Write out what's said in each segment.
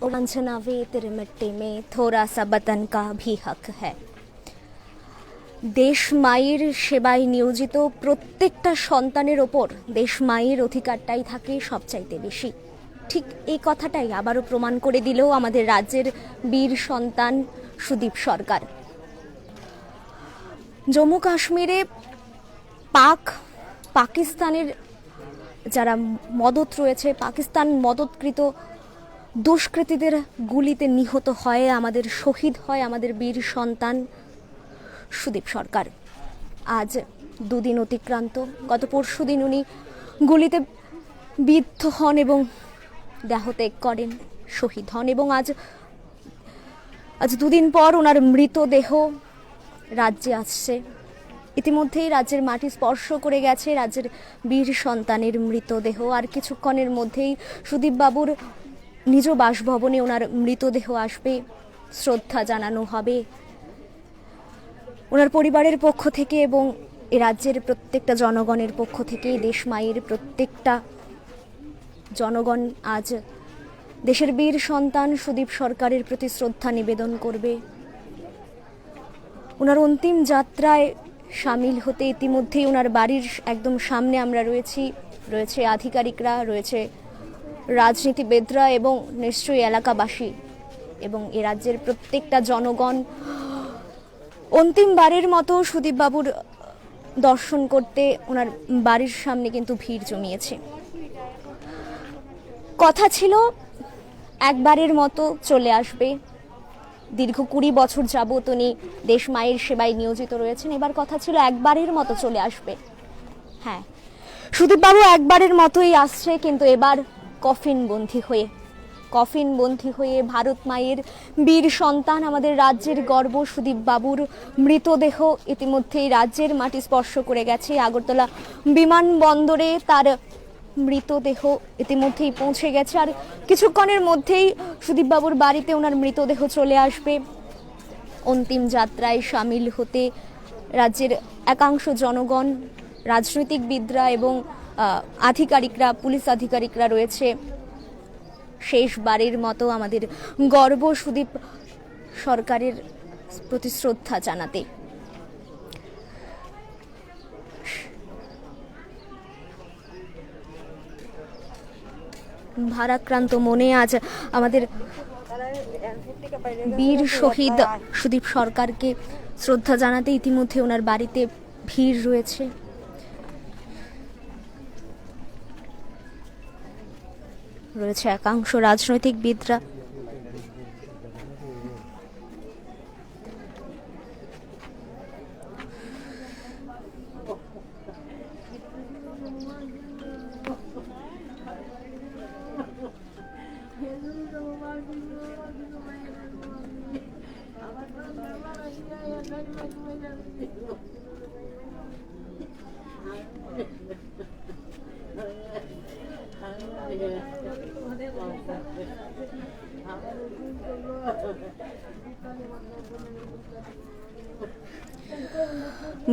वंचना वे तेरे मिट्टी में थोड़ा सा वतन का भी हक है। দেশ মায়ের সেবায় নিয়োজিত প্রত্যেকটা সন্তানের ওপর দেশ মায়ের অধিকারটাই থাকে সবচাইতে বেশি। ঠিক এই কথাটাই আবারও প্রমাণ করে দিল আমাদের রাজ্যের বীর সন্তান সুদীপ সরকার। জম্মু কাশ্মীরে পাকিস্তানের যারা মদত রয়েছে, পাকিস্তান মদতকৃত দুষ্কৃতীদের গুলিতে নিহত হয়, আমাদের শহীদ হয় আমাদের বীর সন্তান সুদীপ সরকার। আজ দুদিন অতিক্রান্ত। গত পরশুদিন উনি গুলিতে বিদ্ধ হন এবং দেহত্যাগ করেন, শহীদ হন, এবং আজ দুদিন পর ওনার মৃতদেহ রাজ্যে আসছে। ইতিমধ্যেই রাজ্যের মাটি স্পর্শ করে গেছে রাজ্যের বীর সন্তানের মৃতদেহ। আর কিছুক্ষণের মধ্যেই সুদীপ বাবুর নিজ বাসভবনে ওনার মৃতদেহ আসবে, শ্রদ্ধা জানানো হবে ওনার পরিবারের পক্ষ থেকে এবং এ রাজ্যের প্রত্যেকটা জনগণের পক্ষ থেকে। দেশ মায়ের প্রত্যেকটা জনগণ আজ দেশের বীর সন্তান সুদীপ সরকারের প্রতি শ্রদ্ধা নিবেদন করবে। ওনার অন্তিম যাত্রায় সামিল হতে ইতিমধ্যেই ওনার বাড়ির একদম সামনে আমরা রয়েছে আধিকারিকরা, রয়েছে রাজনীতিবিদরা এবং নিশ্চয়ই এলাকাবাসী এবং এ রাজ্যের প্রত্যেকটা জনগণ অন্তিমবারের মতো সুদীপ বাবুর দর্শন করতে ওনার বাড়ির সামনে কিন্তু ভিড় জমিয়েছে। কথা ছিল একবারের মতো চলে আসবে। দীর্ঘ 20 বছর যাবত উনি দেশ মায়ের সেবায় নিয়োজিত রয়েছেন। এবার কথা ছিল একবারের মতো চলে আসবে। হ্যাঁ, সুদীপ বাবু একবারের মতোই আসছে, কিন্তু এবার কফিন বন্দী হয়ে ভারত মায়ের বীর সন্তান আমাদের রাজ্যের গর্ব সুদীপ বাবুর মৃতদেহ ইতিমধ্যেই রাজ্যের মাটি স্পর্শ করে গেছে। আগরতলা বিমানবন্দরে তার মৃতদেহ ইতিমধ্যেই পৌঁছে গেছে। আর কিছুক্ষণের মধ্যেই সুদীপ বাবুর বাড়িতে ওনার মৃতদেহ চলে আসবে। অন্তিম যাত্রায় সামিল হতে রাজ্যের একাংশ জনগণ, রাজনৈতিকবিদরা এবং আধিকারিকরা, পুলিশ আধিকারিকরা রয়েছে শেষবারের মতো আমাদের গর্ব সুদীপ সরকারের প্রতি শ্রদ্ধা জানাতে। ভারাক্রান্ত মনে আজ আমাদের বীর শহীদ সুদীপ সরকারকে শ্রদ্ধা জানাতে ইতিমধ্যে ওনার বাড়িতে ভিড় রয়েছে। একাংশ রাজনৈতিকবিদরা।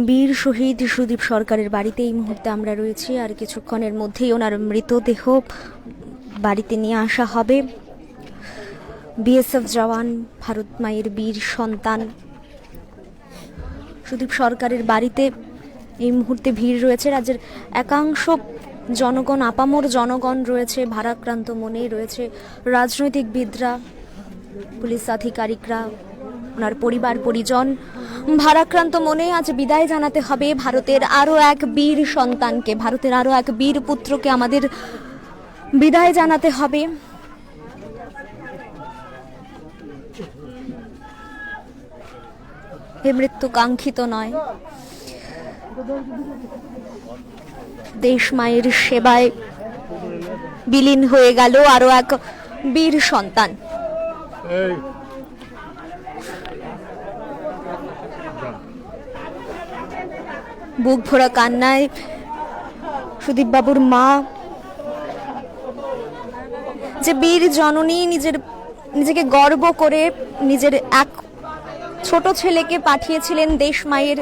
বীর শহীদ সুদীপ সরকারের বাড়িতে এই মুহূর্তে আমরা রয়েছি। আর কিছুক্ষণের মধ্যেই ওনার মৃতদেহ বাড়িতে নিয়ে আসা হবে। বিএসএফ জওয়ান, ভারত মায়ের বীর সন্তান সুদীপ সরকারের বাড়িতে এই মুহূর্তে ভিড় রয়েছে। রাজ্যের একাংশ জনগণ, আপামর জনগণ রয়েছে, ভারাক্রান্ত মনে রয়েছে রাজনৈতিকবিদরা, পুলিশ আধিকারিকরা, ওনার পরিবার পরিজন। ভারাক্রান্ত মনে আজ বিদায় জানাতে হবে ভারতের আরো এক বীর সন্তানকে, ভারতের আরো এক বীর পুত্রকে আমাদের বিদায় জানাতে হবে। এ মৃত্যু কাঙ্ক্ষিত নয়। দেশ মায়ের সেবায় বিলীন হয়ে গেল আরো এক বীর সন্তান। বুক ভরা কান্নায় সুদীপ বাবুর মা, যে বীর জননী নিজেকে গর্ব করে নিজের এক ছোট ছেলেকে পাঠিয়েছিলেন দেশ মায়ের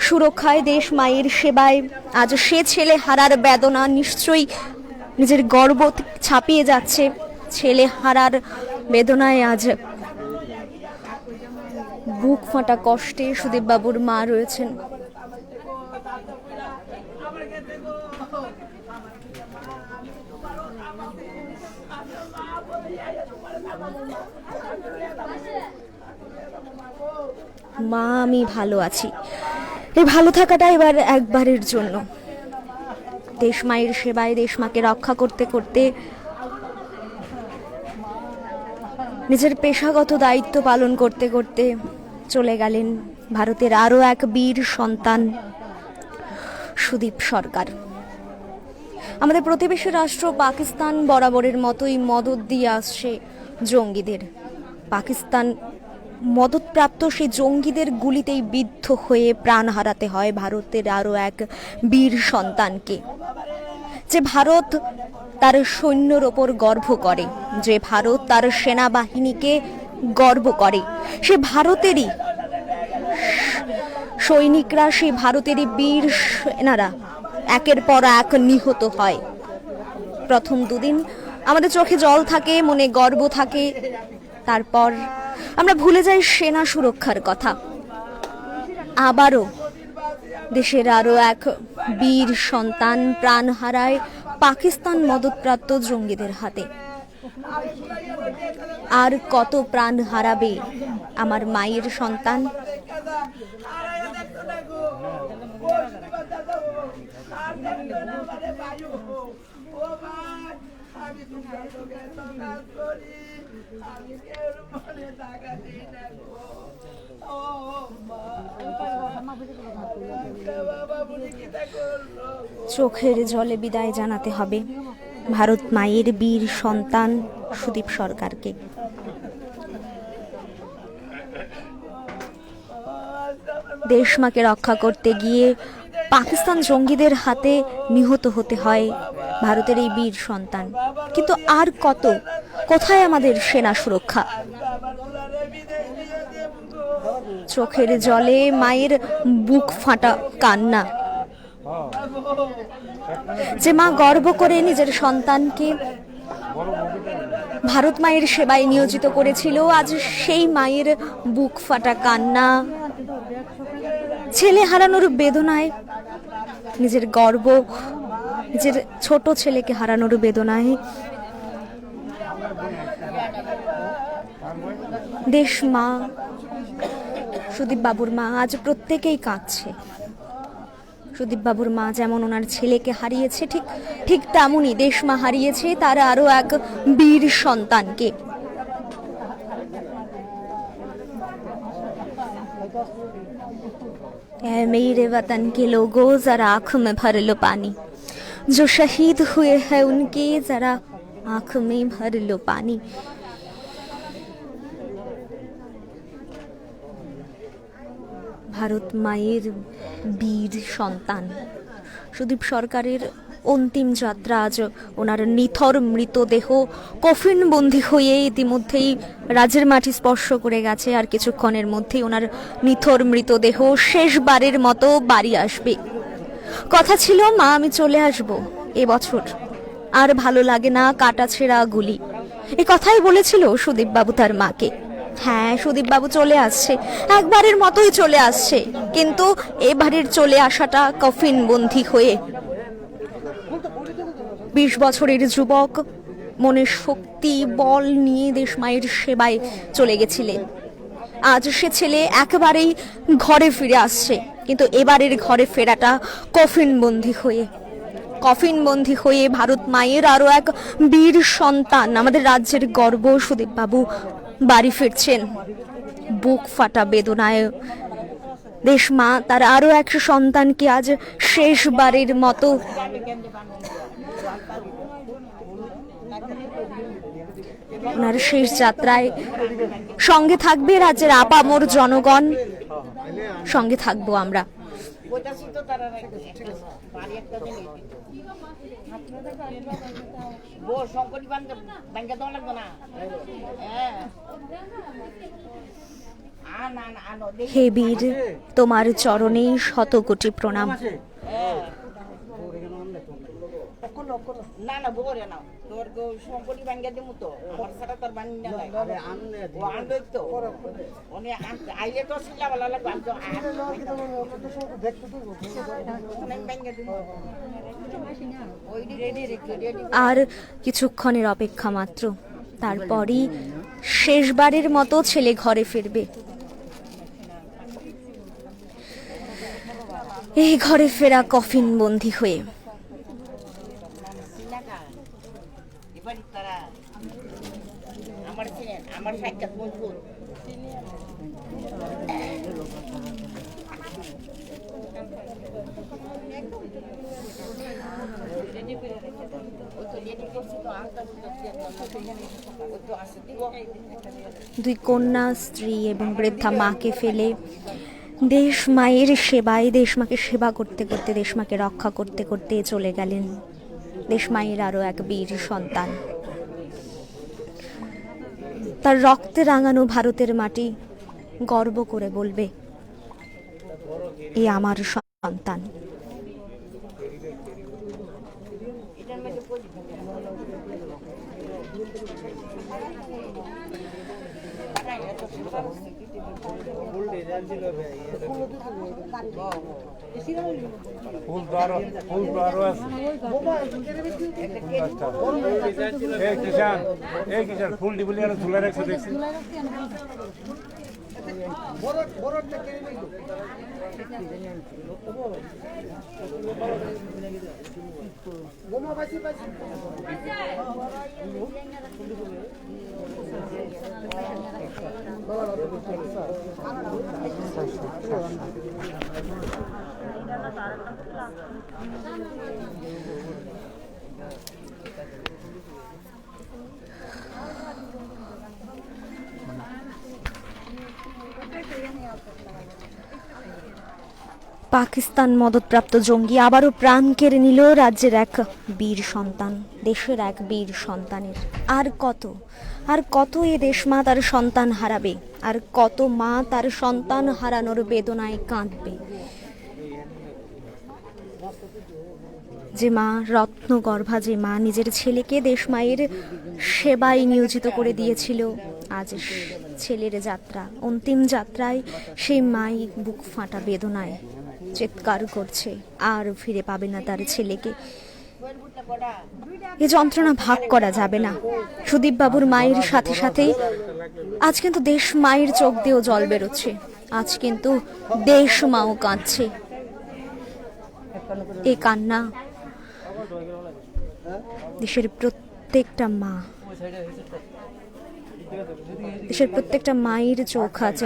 সুরক্ষায়, দেশ মায়ের সেবায়। আজ সে ছেলে হারার বেদনা নিশ্চয়ই নিজের গর্ব ছাপিয়ে যাচ্ছে ছেলে হারার বেদনায় আজ বুক ফাটা কষ্টে সুদীপ বাবুর মা রয়েছেন। মা আমি ভালো আছি, এই ভালো থাকাটা এবার একবারের জন্য। দেশ মায়ের সেবায়, দেশ মাকে রক্ষা করতে করতে নিজের পেশাগত দায়িত্ব পালন করতে করতে চলে গেলেন ভারতের আরও এক বীর সন্তান সুদীপ সরকার। আমাদের প্রতিবেশী রাষ্ট্র পাকিস্তান বরাবরের মতোই মদত দিয়ে আসছে জঙ্গিদের। পাকিস্তান মদতপ্রাপ্ত সেই জঙ্গিদের গুলিতেই বিদ্ধ হয়ে প্রাণ হারাতে হয় ভারতের আরও এক বীর সন্তানকে। যে ভারত তার সৈন্যর ওপর গর্ব করে, যে ভারত তার সেনাবাহিনীকে গর্ব করে, সে ভারতেরই সৈনিকরা, সেই ভারতেরই বীর সেনারা একের পর এক নিহত হয়। প্রথম দুদিন আমাদের চোখে জল থাকে, মনে গর্ব থাকে, তারপর আমরা ভুলে যাই সেনা সুরক্ষার কথা। আবারও দেশের আরো এক বীর সন্তান প্রাণ হারায় পাকিস্তান মদতপ্রাপ্ত জঙ্গিদের হাতে। আর কত প্রাণ হারাবে আমার মায়ের সন্তান? চোখের জলে বিদায় জানাতে হবে ভারত মায়ের বীর সন্তান সুদীপ সরকারকে। দেশ মাকে রক্ষা করতে গিয়ে পাকিস্তান জঙ্গিদের হাতে নিহত হতে হয় ভারতের এই বীর সন্তান। কিন্তু আর কত, কোথায় আমাদের সেনা সুরক্ষা? চোখের জলে মায়ের বুক ফাটা কান্না। যে মা গর্ব করে নিজের সন্তানকে ভারত মায়ের সেবায় নিয়োজিত করেছিল, আজ সেই মায়ের বুক ফাটা কান্না। ছেলে হারানোর বেদনায়, নিজের গর্ব, নিজের ছোট ছেলেকে হারানোর বেদনায় দেশ মা, সুদীপ বাবুর মা আজ প্রত্যেকেই কাঁদছে। সুদীপ বাবুর মা যেমন ওনার ছেলেকে হারিয়েছে, ঠিক তেমনই দেশ মা হারিয়েছে তার আরো এক বীর সন্তানকে। ऐ मेरे वतन के लोगों जरा आँख में भर लो पानी, जो शहीद हुए हैं उनके जरा आँख में भर लो पानी। ভারত মায়ের বীর সন্তান সুদীপ সরকারের অন্তিম যাত্রা। আজ ওনার নিথর মৃতদেহ কফিন বন্দী হয়ে ইতিমধ্যেই রাজের মাটি স্পর্শ করে গেছে। আর কিছুক্ষণের মধ্যেই ওনার নিথর মৃতদেহ শেষবারের মতো বাড়ি আসবে। কথা ছিল মা আমি চলে আসব এবছর, আর ভালো লাগে না কাটা ছেঁড়া গুলি, এই কথাই বলেছিল সুদীপ বাবু তার মাকে। হ্যাঁ, সুদীপ বাবু চলে আসছে, একবারের মতোই চলে আসছে, কিন্তু এবারের চলে আসাটা কফিন বন্দী হয়ে। 20 বছরের যুবক মনের শক্তি বল নিয়ে দেশ মায়ের সেবায় চলে গেছিলেন। আজ সে ছেলে একেবারেই ঘরে ফিরে আসছে, কিন্তু এবারের ঘরে ফেরাটা কফিন বন্দী হয়ে। কফিন বন্দী হয়ে ভারত মায়ের আরো এক বীর সন্তান, আমাদের রাজ্যের গর্ব সুদীপ বাবু বাড়ি ফিরছেন। বুক ফাটা বেদনায় দেশ মা তার আরো এক সন্তানকে আজ শেষবারের মতো ওনার শেষ যাত্রায় সঙ্গে থাকবে রাজ্যের আপামর জনগণ, সঙ্গে থাকবো আমরা। হে বীর, তোমার চরণে শত কোটি প্রণাম। সম্পত্তি ভাঙ্গা দিমু তো আমার সারা তোর বানি না নাই আরে আনলে ও আনলে তো উনি আইলে তো সিলা ভালো লাগবে আমি তো দেখতে তো ভাঙ্গা দিমু ওই রেডি রেডি আর কিছুক্ষণের অপেক্ষা মাত্র, তারপরই শেষবারের মতো ছেলে ঘরে ফিরবে। এই ঘরে ফেরা কফিন বন্দী হয়ে। আমার সাক্ষাৎ মজবুত দুই কন্যা, স্ত্রী এবং বৃদ্ধা মাকে ফেলে দেশ মায়ের সেবায়, দেশ মাকে সেবা করতে করতে, দেশ মাকে রক্ষা করতে করতে চলে গেলেন দেশ মায়ের আরও এক বীর সন্তান। তার রক্তে রাঙানো ভারতের মাটি গর্ব করে বলবে, এ আমার সন্তান। ফুল ডিবলি আর ঝুলা রাখছে দেখছি পাকিস্তান মদতপ্রাপ্ত জঙ্গি আবারও প্রাণ কেড়ে নিল রাজ্যের এক বীর সন্তান, দেশের এক বীর সন্তানের। আর কত এ দেশ মা তার সন্তান হারাবে, আর কত মা তার সন্তান হারানোর বেদনায় কাঁদবে। যে মা রত্নগর্ভা, যে মা নিজের ছেলেকে দেশ মায়ের সেবায় নিয়োজিত করে দিয়েছিল, আজ ছেলের যাত্রা, অন্তিম যাত্রায় সেই মাই বুক ফাটা বেদনায় চিৎকার করছে, আর ফিরে পাবে না তার ছেলেকে। এ যন্ত্রণা ভাগ করা যাবে না। সুদীপ বাবুর মায়ের সাথে সাথেই আজ কিন্তু দেশ মায়ের চোখ দিয়েও জল বেরোচ্ছে, আজ কিন্তু দেশ মাও কাঁদছে। এই কান্না দেশের প্রত্যেকটা মা, দেশের প্রত্যেকটা মায়ের চোখ আজ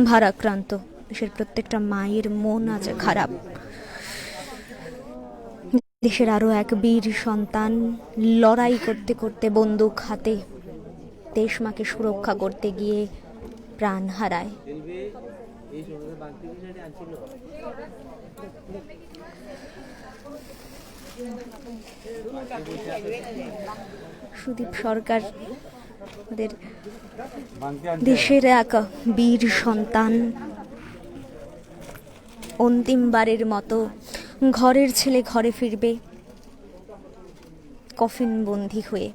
ভারাক্রান্ত, দেশের প্রত্যেকটা মায়ের মন আজ খারাপ। দেশের আরো এক বীর সন্তান লড়াই করতে করতে বন্দুক হাতে দেশ মাকে সুরক্ষা করতে গিয়ে প্রাণ হারায়। সুদীপ সরকার আমাদের দেশের এক বীর সন্তান অন্তিমবারের মতো ঘরের ছেলে ঘরে ফিরবে কফিন বন্দী হয়ে।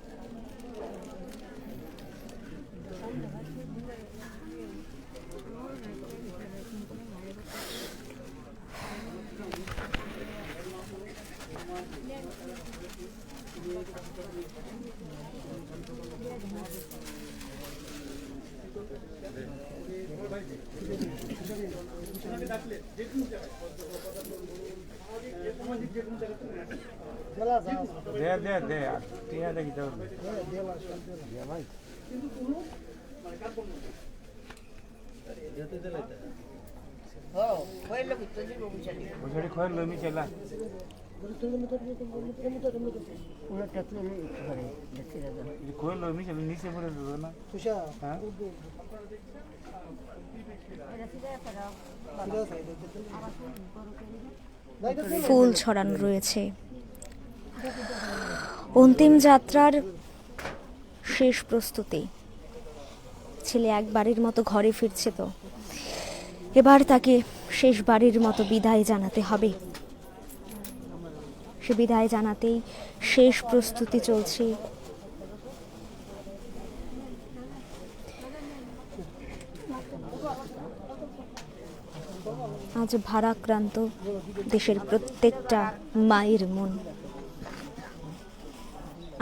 ফুল ছড়ানো রয়েছে। অন্তিম যাত্রার শেষ প্রস্তুতি। ছেলে একবারের মতো ঘরে ফিরছে, তো এবার তাকে শেষবারের মতো বিদায় জানাতে হবে। সে বিদায় জানাতেই শেষ প্রস্তুতি চলছে আজ ভারাক্রান্ত দেশের প্রত্যেকটা মায়ের মন।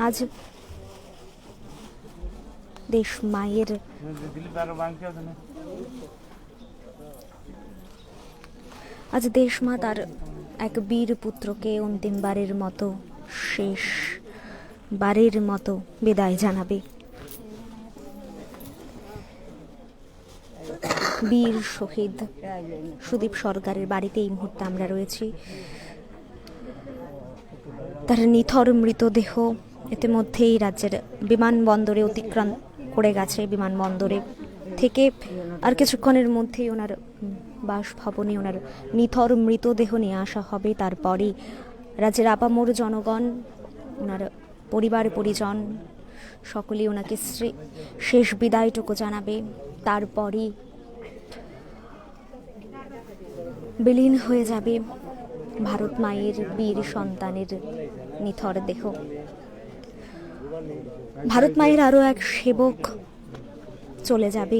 আজ দেশ মায়ের আজ দেশ মা তার এক বীর পুত্রকে অন্তিমবারের মতো, শেষ বারের মতো বিদায় জানাবে। বীর শহীদ সুদীপ সরকারের বাড়িতে এই মুহূর্তে আমরা রয়েছি। তার নিথর মৃতদেহ ইতিমধ্যেই রাজ্যের বিমানবন্দরে অতিক্রম করে গেছে। বিমানবন্দরে থেকে আর কিছুক্ষণের মধ্যেই ওনার বাসভবনে ওনার নিথর মৃতদেহ নিয়ে আসা হবে। তারপরে রাজ্যের আপামর জনগণ, ওনার পরিবার পরিজন সকলেই ওনাকে শেষ বিদায়টুকু জানাবে। তারপরই বিলীন হয়ে যাবে ভারত মায়ের বীর সন্তানের নিথর দেহ। ভারত মায়ের আরও এক সেবক চলে যাবে।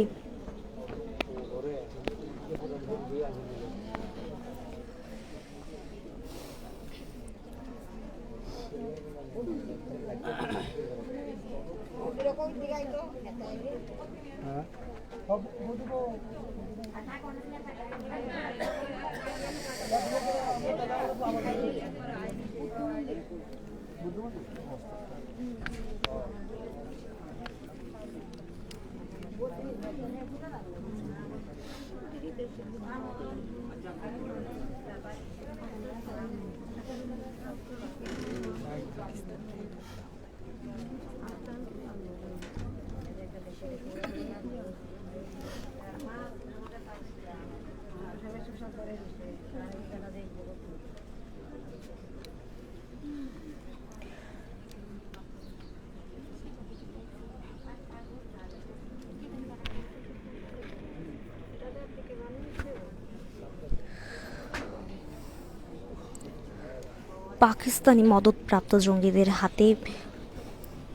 পাকিস্তানি মদতপ্রাপ্ত জঙ্গিদের হাতে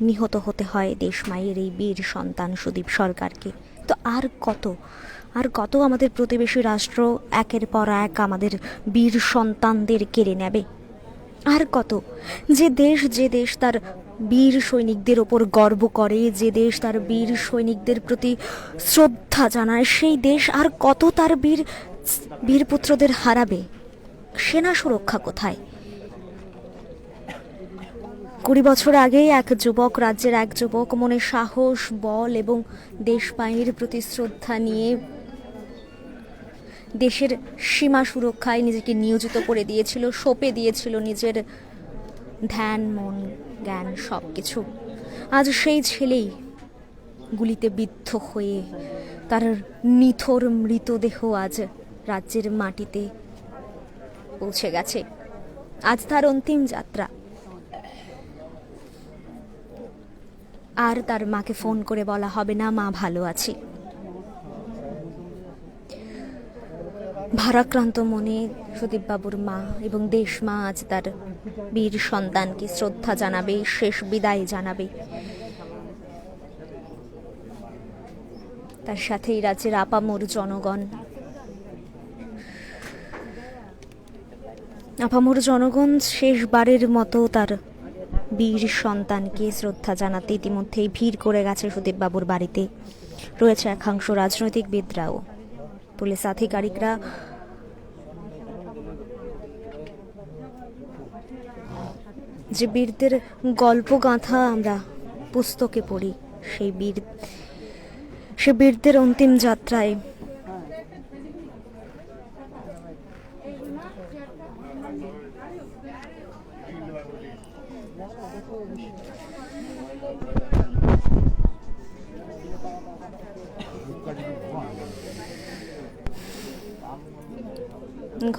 নিহত হতে হয় দেশমায়ের এই বীর সন্তান সুদীপ সরকারকে। তো আর কত আমাদের প্রতিবেশী রাষ্ট্র একের পর এক আমাদের বীর সন্তানদের কেড়ে নেবে? আর কত? যে দেশ তার বীর সৈনিকদের ওপর গর্ব করে, যে দেশ তার বীর সৈনিকদের প্রতি শ্রদ্ধা জানায়, সেই দেশ আর কত তার বীর পুত্রদের হারাবে? সেনা সুরক্ষা কোথায়? 20 বছর আগে রাজ্যের এক যুবক মনে সাহস, বল এবং দেশমায়ের প্রতি শ্রদ্ধা নিয়ে দেশের সীমা সুরক্ষায় নিজেকে নিয়োজিত করে দিয়েছিল, সঁপে দিয়েছিল নিজের ধ্যান, মন, জ্ঞান সবকিছু। আজ সেই ছেলেই গুলিতে বিদ্ধ হয়ে তার নিথর মৃতদেহ আজ রাজ্যের মাটিতে পৌঁছে গেছে। আজ তার অন্তিম যাত্রা। আর তার মাকে ফোন করে বলা হবে না মা ভালো আছি। ভারাক্রান্ত মনে সুদীপ বাবুর মা এবং দেশ মা আজ তার বীর সন্তানকে শ্রদ্ধা জানাবে, শেষ বিদায় জানাবে। তার সাথেই রাজ্যের আপামর জনগণ শেষবারের মতো তার বীর সন্তানকে শ্রদ্ধা জানাতে ইতিমধ্যেই ভিড় করে গেছে সুদীপ বাবুর বাড়িতে। রয়েছে একাংশ রাজনৈতিকবিদরাও, পুলিশ আধিকারিকরা। যে বীরদের গল্প গাঁথা আমরা পুস্তকে পড়ি, সে বীরদের অন্তিম যাত্রায়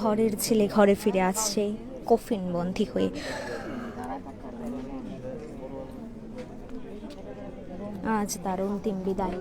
ঘরের ছেলে ঘরে ফিরে আসছে কফিন বন্দী হয়ে। আজ তার অন্তিম বিদায়।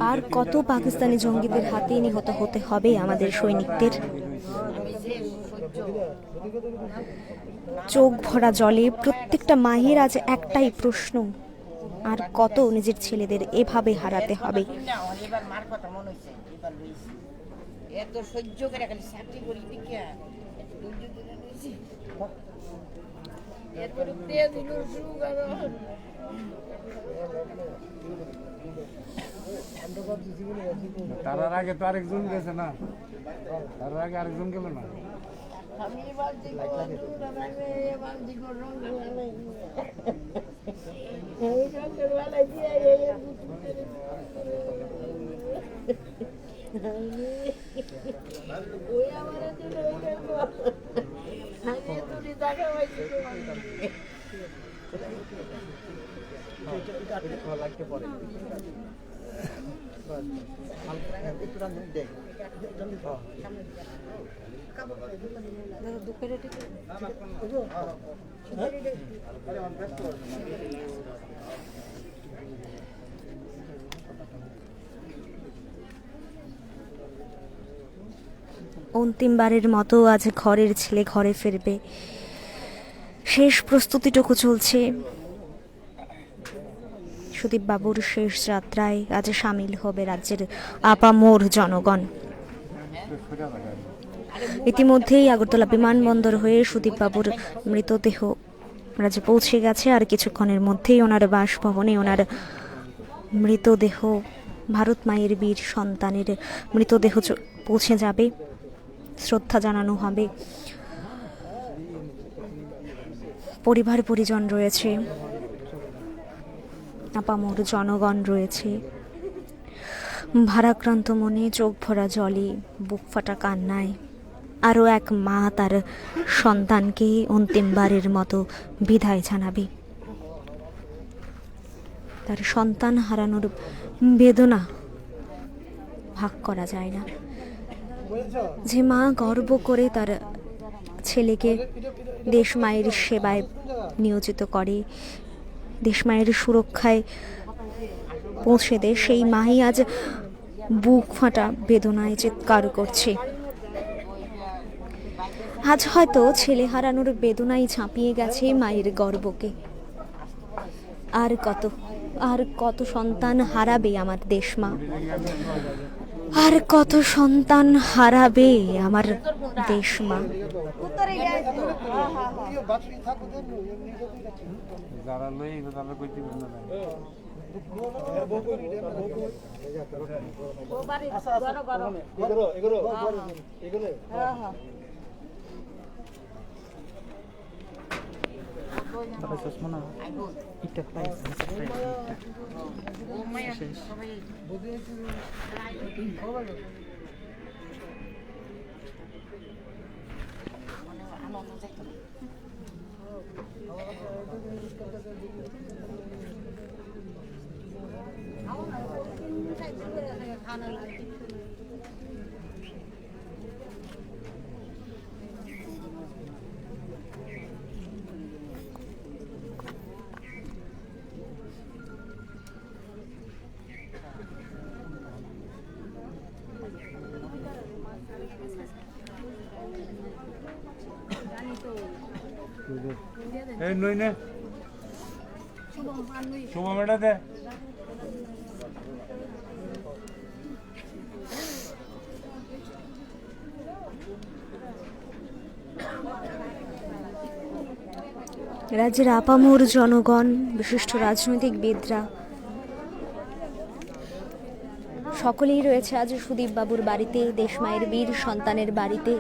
আর কত পাকিস্তানি জঙ্গিদের হাতে নিহত হতে হবে আমাদের সৈনিকদের? চোখ ভরা জলে প্রত্যেকটা মায়ের আজ একটাই প্রশ্ন, আর কত নিজের ছেলেদের এভাবে হারাতে হবে? এবার মার কথা মনে হইছে, এবার লইছি। এত সহ্য করে খালি চাকরি করি দেখিয়া এত ধৈর্য ধরে লইছি। এরপরে তেজ হলো সুগার। তার আগে তো আরেকজন গেছে না, তার আগে আরেকজন গেল না। আমি বালতি বালতি অন্তিমবারের মতো আজ ঘরের ছেলে ঘরে ফিরবে, শেষ প্রস্তুতিটুকু চলছে। সুদীপ বাবুর শেষ যাত্রায় আজ সামিল হবে রাজ্যের আপামোর জনগণ। ইতিমধ্যেই আগরতলা বিমানবন্দর হয়ে সুদীপ বাবুর মৃতদেহ রাজ্যে পৌঁছে গেছে, আর কিছুক্ষণের মধ্যেই ওনার বাসভবনে ওনার মৃতদেহ, ভারত মায়ের বীর সন্তানের মৃতদেহ পৌঁছে যাবে, শ্রদ্ধা জানানো হবে। পরিবার পরিজন রয়েছে, আপামোর জনগণ রয়েছে, ভারাক্রান্ত মনে, চোখ ভরা জলে, বুক ফাটা কান্নায় আরও এক মা তার সন্তানকে অন্তিমবারের মতো বিদায় জানাবে। তার সন্তান হারানোর বেদনা ভাগ করা যায় না। যে মা গর্ব করে তার ছেলেকে দেশ মায়ের সেবায় নিয়োজিত করে, দেশ মায়ের সুরক্ষায় পৌঁছে দেয়, সেই মাই আজ বুক ফাটা বেদনায় চিৎকার করছে। আজ হয়তো ছেলে হারানোর বেদনাই ঝাঁপিয়ে গেছে মায়ের গর্বকে। আর কত সন্তান হারাবে আমার দেশ মা, আর কত সন্তান হারাবে আমার দেশ মা। যারা লই তারা কইতে পারে না। এই নই নে শুভম এটা দে। রাজ্যের আপামোর জনগণ, বিশিষ্ট রাজনৈতিকবিদরা সকলেই রয়েছে আজ সুদীপ বাবুর বাড়িতে, দেশমায়ের বীর সন্তানের বাড়িতে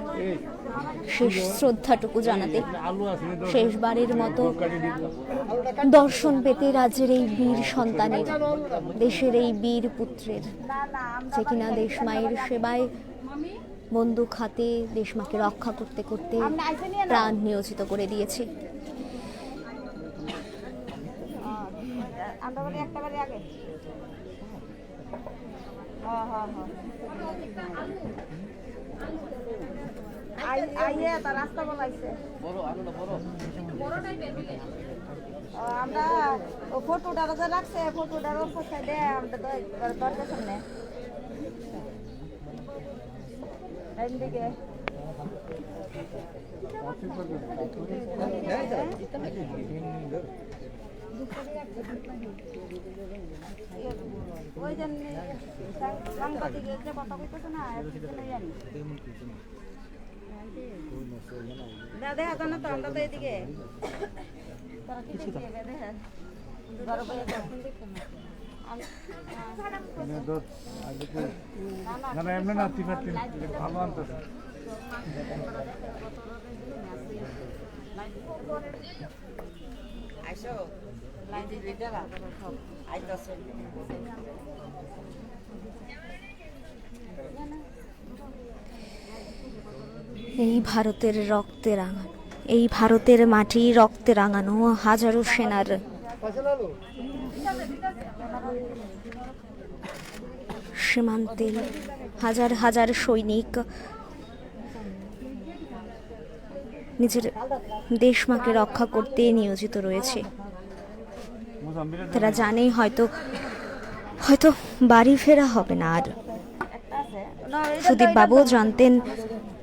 শেষ শ্রদ্ধাটুকু জানাতে, শেষবারের মতো দর্শন পেতে রাজ্যের এই বীর সন্তানের, দেশের এই বীর পুত্রের, যে কিনা দেশমায়ের সেবায় বন্দুক হাতে দেশমাকে রক্ষা করতে করতে প্রাণ নিয়োজিত করে দিয়েছে। আইয়ে তার রাস্তা বলাইছে আমরা ফটোটা যে রাখছে ফটোটার ওপর সাইডে আমরা দরজার সামনে এইদিকে ওই জন্য সাংবাদিক যে কথা কইতেছে না জানি না দেখা তো না তো আমরা তো এদিকে তারা কি দেখবে দেখা না না এমনি না তিফাতি ভালো আনতেছে আইসো লাইন দিতে না আইতাছে এই ভারতের রক্তে রাঙানো, এই ভারতের মাটি রক্তে রাঙানো হাজারো সেনার সীমান্তে হাজার হাজার সৈনিক নিজের দেশমাকে রক্ষা করতে নিয়োজিত রয়েছে। তারা জানে হয়তো হয়তো বাড়ি ফেরা হবে না আর। সুদীপ বাবু জানতেন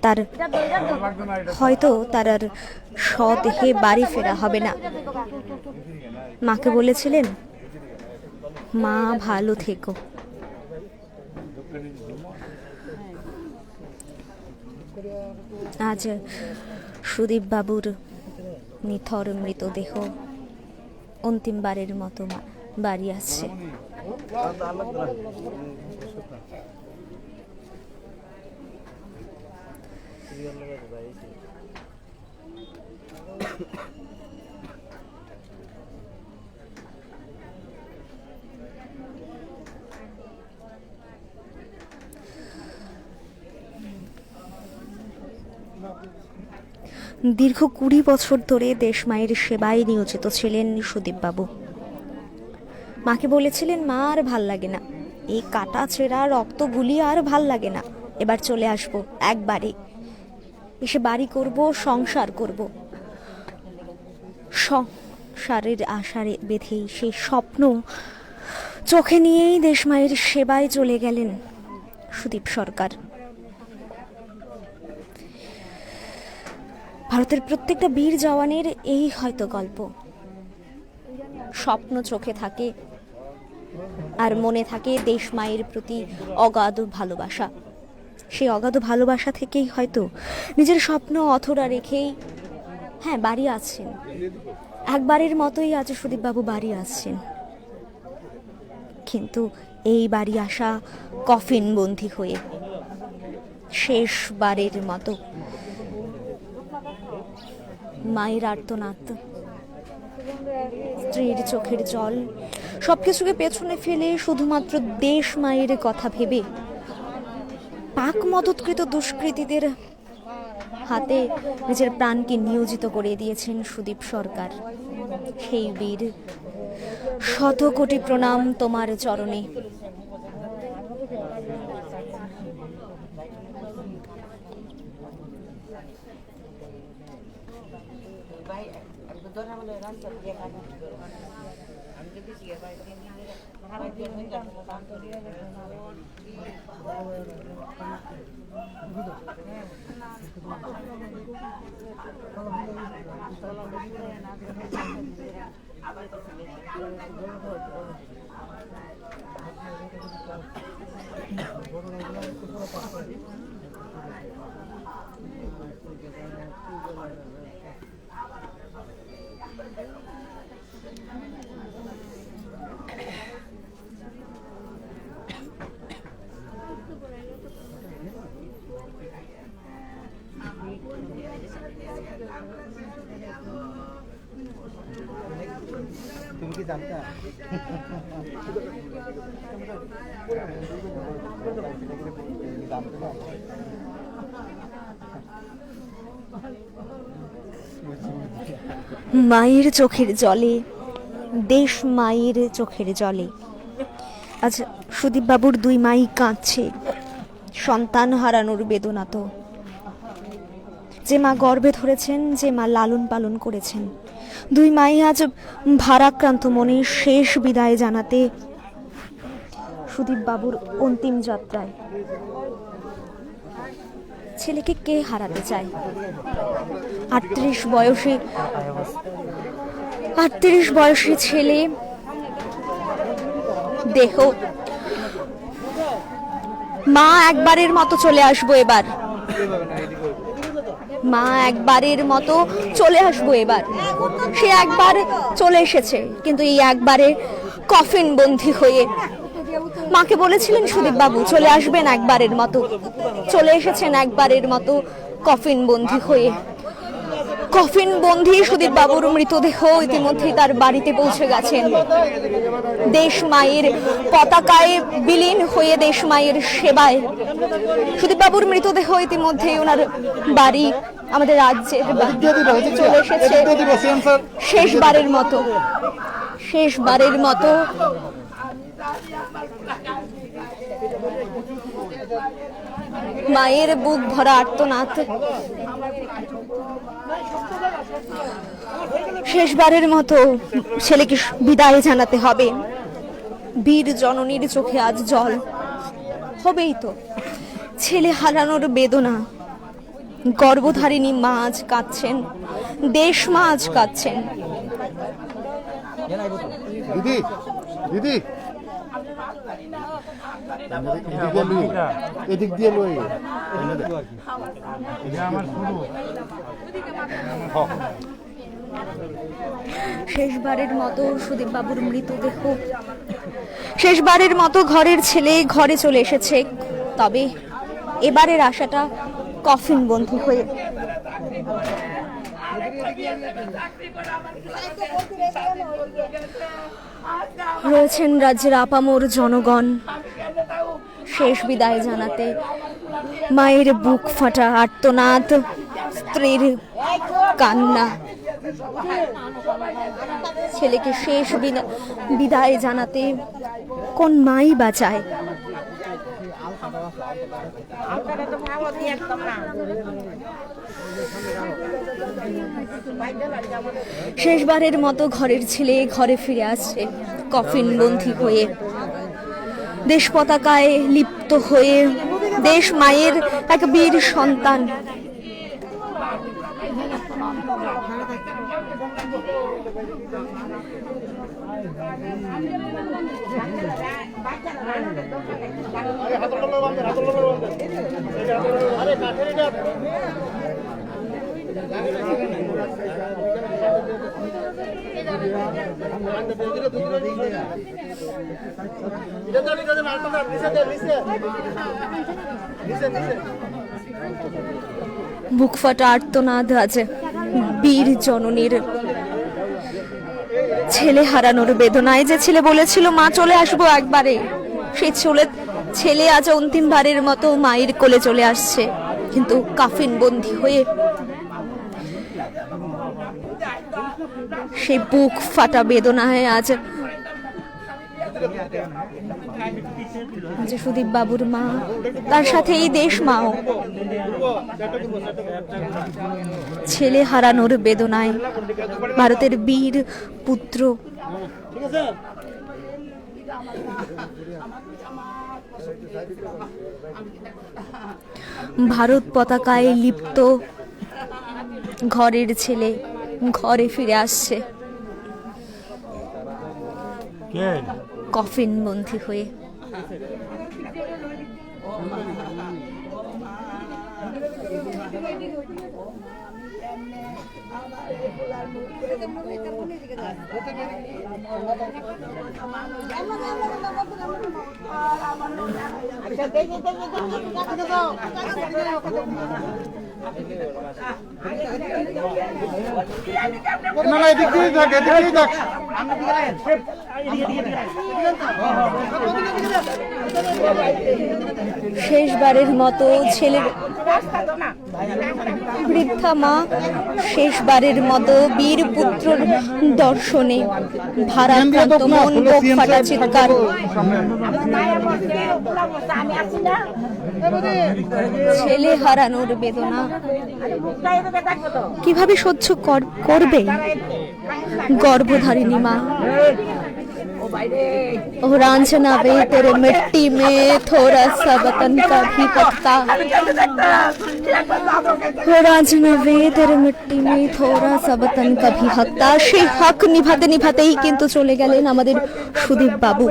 তার হয়তো তার আর স্বদেহে বাড়ি ফেরা হবে না। মাকে বলেছিলেন, মা ভালো থেকো। আজ সুদীপ বাবুর নিথর মৃতদেহ অন্তিমবারের মতো বাড়ি আসছে। দীর্ঘ 20 বছর ধরে দেশমায়ের সেবায় নিয়োজিত ছিলেন সুদীপবাবু। মাকে বলেছিলেন, মা আর ভাল লাগে না, এই কাটা ছেঁড়া রক্তগুলি আর ভাল লাগে না, এবার চলে আসবো একবারে, এসে বাড়ি করব, সংসার করব। সংসারের আশারে বেঁধেই সেই স্বপ্ন চোখে নিয়েই দেশমায়ের সেবায় চলে গেলেন সুদীপ সরকার। ভারতের প্রত্যেকটা বীর জওয়ানের এই হয়তো গল্প। স্বপ্ন চোখে থাকে আর মনে থাকে দেশমায়ের প্রতি অগাধ ভালোবাসা। সেই অগাধ ভালোবাসা থেকেই হয়তো নিজের স্বপ্ন অথরা রেখেই বাড়ি আসছেন। একবারের মতোই আজ সুদীপবাবু বাড়ি আসছেন, কিন্তু এই বাড়ি আসা কফিন বন্দী হয়ে শেষবারের মতো। মায়ের আর্তনাদ, স্ত্রীর চোখের জল, সবকিছুকে পেছনে ফেলে শুধুমাত্র দেশ মায়ের কথা ভেবে পাক মদতকৃত দুষ্কৃতীদের হাতে নিজের প্রাণকে নিয়োজিত করে দিয়েছেন সুদীপ সরকার। সেই বীর, শত কোটি প্রণাম তোমার চরণে। তুমি কি জানতা? মায়ের চোখের জলে, দেশ মায়ের চোখের জলে আজ সুদীপ বাবুর 2 মাই কাঁদছে সন্তান হারানোর বেদনা। তো যে মা গর্ভে ধরেছেন, যে মা লালন পালন করেছেন, দুই মাই আজ ভারাক্রান্ত মনে শেষ বিদায় জানাতে সুদীপ বাবুর অন্তিম যাত্রায়। ছেলেকে কে হারাতে চায়? 38 বয়সী ছেলে, দেহ। মা একবারের মতো চলে আসবো এবার, মা একবারের মতো চলে আসবো এবার। সে একবার চলে এসেছে, কিন্তু এই একবারে কফিন বন্দী হয়ে। মাকে বলেছিলেন সুদীপ বাবু চলে আসবেন একবারের মতো, চলে এসেছেন একবারের মতো কফিন বন্দী হয়ে। কফিন বন্দী সুদীপ বাবুর মৃতদেহ ইতিমধ্যেই তার বাড়িতে পৌঁছে গেছেন। দেশ মায়ের পতাকায় বিলীন হয়ে, দেশ মায়ের সেবায় সুদীপ বাবুর মৃতদেহ ইতিমধ্যেই ওনার বাড়ি, আমাদের রাজ্যের চলে এসেছে। শেষবারের মতো মায়ের বুক ভরা আর্তনাদ, শেষবারের মতো ছেলেকে বিদায় জানাতে হবে। বীর জননীর চোখে আজ জল, হবেই তো। ছেলে হারানোর বেদনা, গর্ভধারিণী মা আজ কাঁদছেন, দেশ মা আজ কাঁদছেন। দিদি দিদি এদিক দিয়ে লই আমার শুরু। শেষবারের মতো সুদীপ বাবুর মৃতদেহ, শেষবারের মতো ঘরের ছেলে ঘরে চলে এসেছে। তবে এবারের আশাটা কফিন বন্দী হয়ে। রয়েছেন রাজ্যের আপামর জনগণ শেষ বিদায় জানাতে। মায়ের বুক ফাটা আর্তনাদ, স্ত্রীর কান্না, ছেলেকে শেষ বিদায় জানাতে কোন মাই বাঁচায়? শেষবারের মতো ঘরের ছেলে ঘরে ফিরে আসছে কফিন বন্দী হয়ে, দেশ পতাকায় লিপ্ত হয়ে। দেশ মায়ের এক বীর সন্তান। বুক ফাটা আর্তনাদ আজ বীর জননীর। ছেলে হারানোর বেদনায়, যে ছেলে বলেছিল মা চলে আসবো একবারে, সেই ছেলে আজ অন্তিমবারের মতো মায়ের কোলে চলে আসছে, কিন্তু কাফিন বন্দী হয়ে। সেই বুক ফাটা বেদনায় আজ সুদীপ বাবুর মা, তার সাথে এই দেশ মাও। ছেলে হারানোর বেদনায় ভারতের বীর পুত্র ভারত পতাকায় লিপ্ত ঘরের ছেলে ঘরে ফিরে আসছে কফিন বন্দী হয়ে। শেষবারের মতো ছেলের বৃদ্ধা মা, শেষবারের মতো বীর পুত্রর দর্শনে ভারাক্রান্ত মন, বুক ফাটা চিৎকার। ছেলে হারানোর বেদনা কিভাবে সহ্য করবে গর্ভধারিণী মা। ओ रांझना वे तेरे मिट्टी में थोड़ा सा वतन का भी पत्ता, ओ रांझना वे तेरे मिट्टी में थोड़ा सा वतन का भी हकता। সেই হক নিভাতে নিভাতেই কিন্তু চলে গেলেন আমাদের সুদীপ বাবু।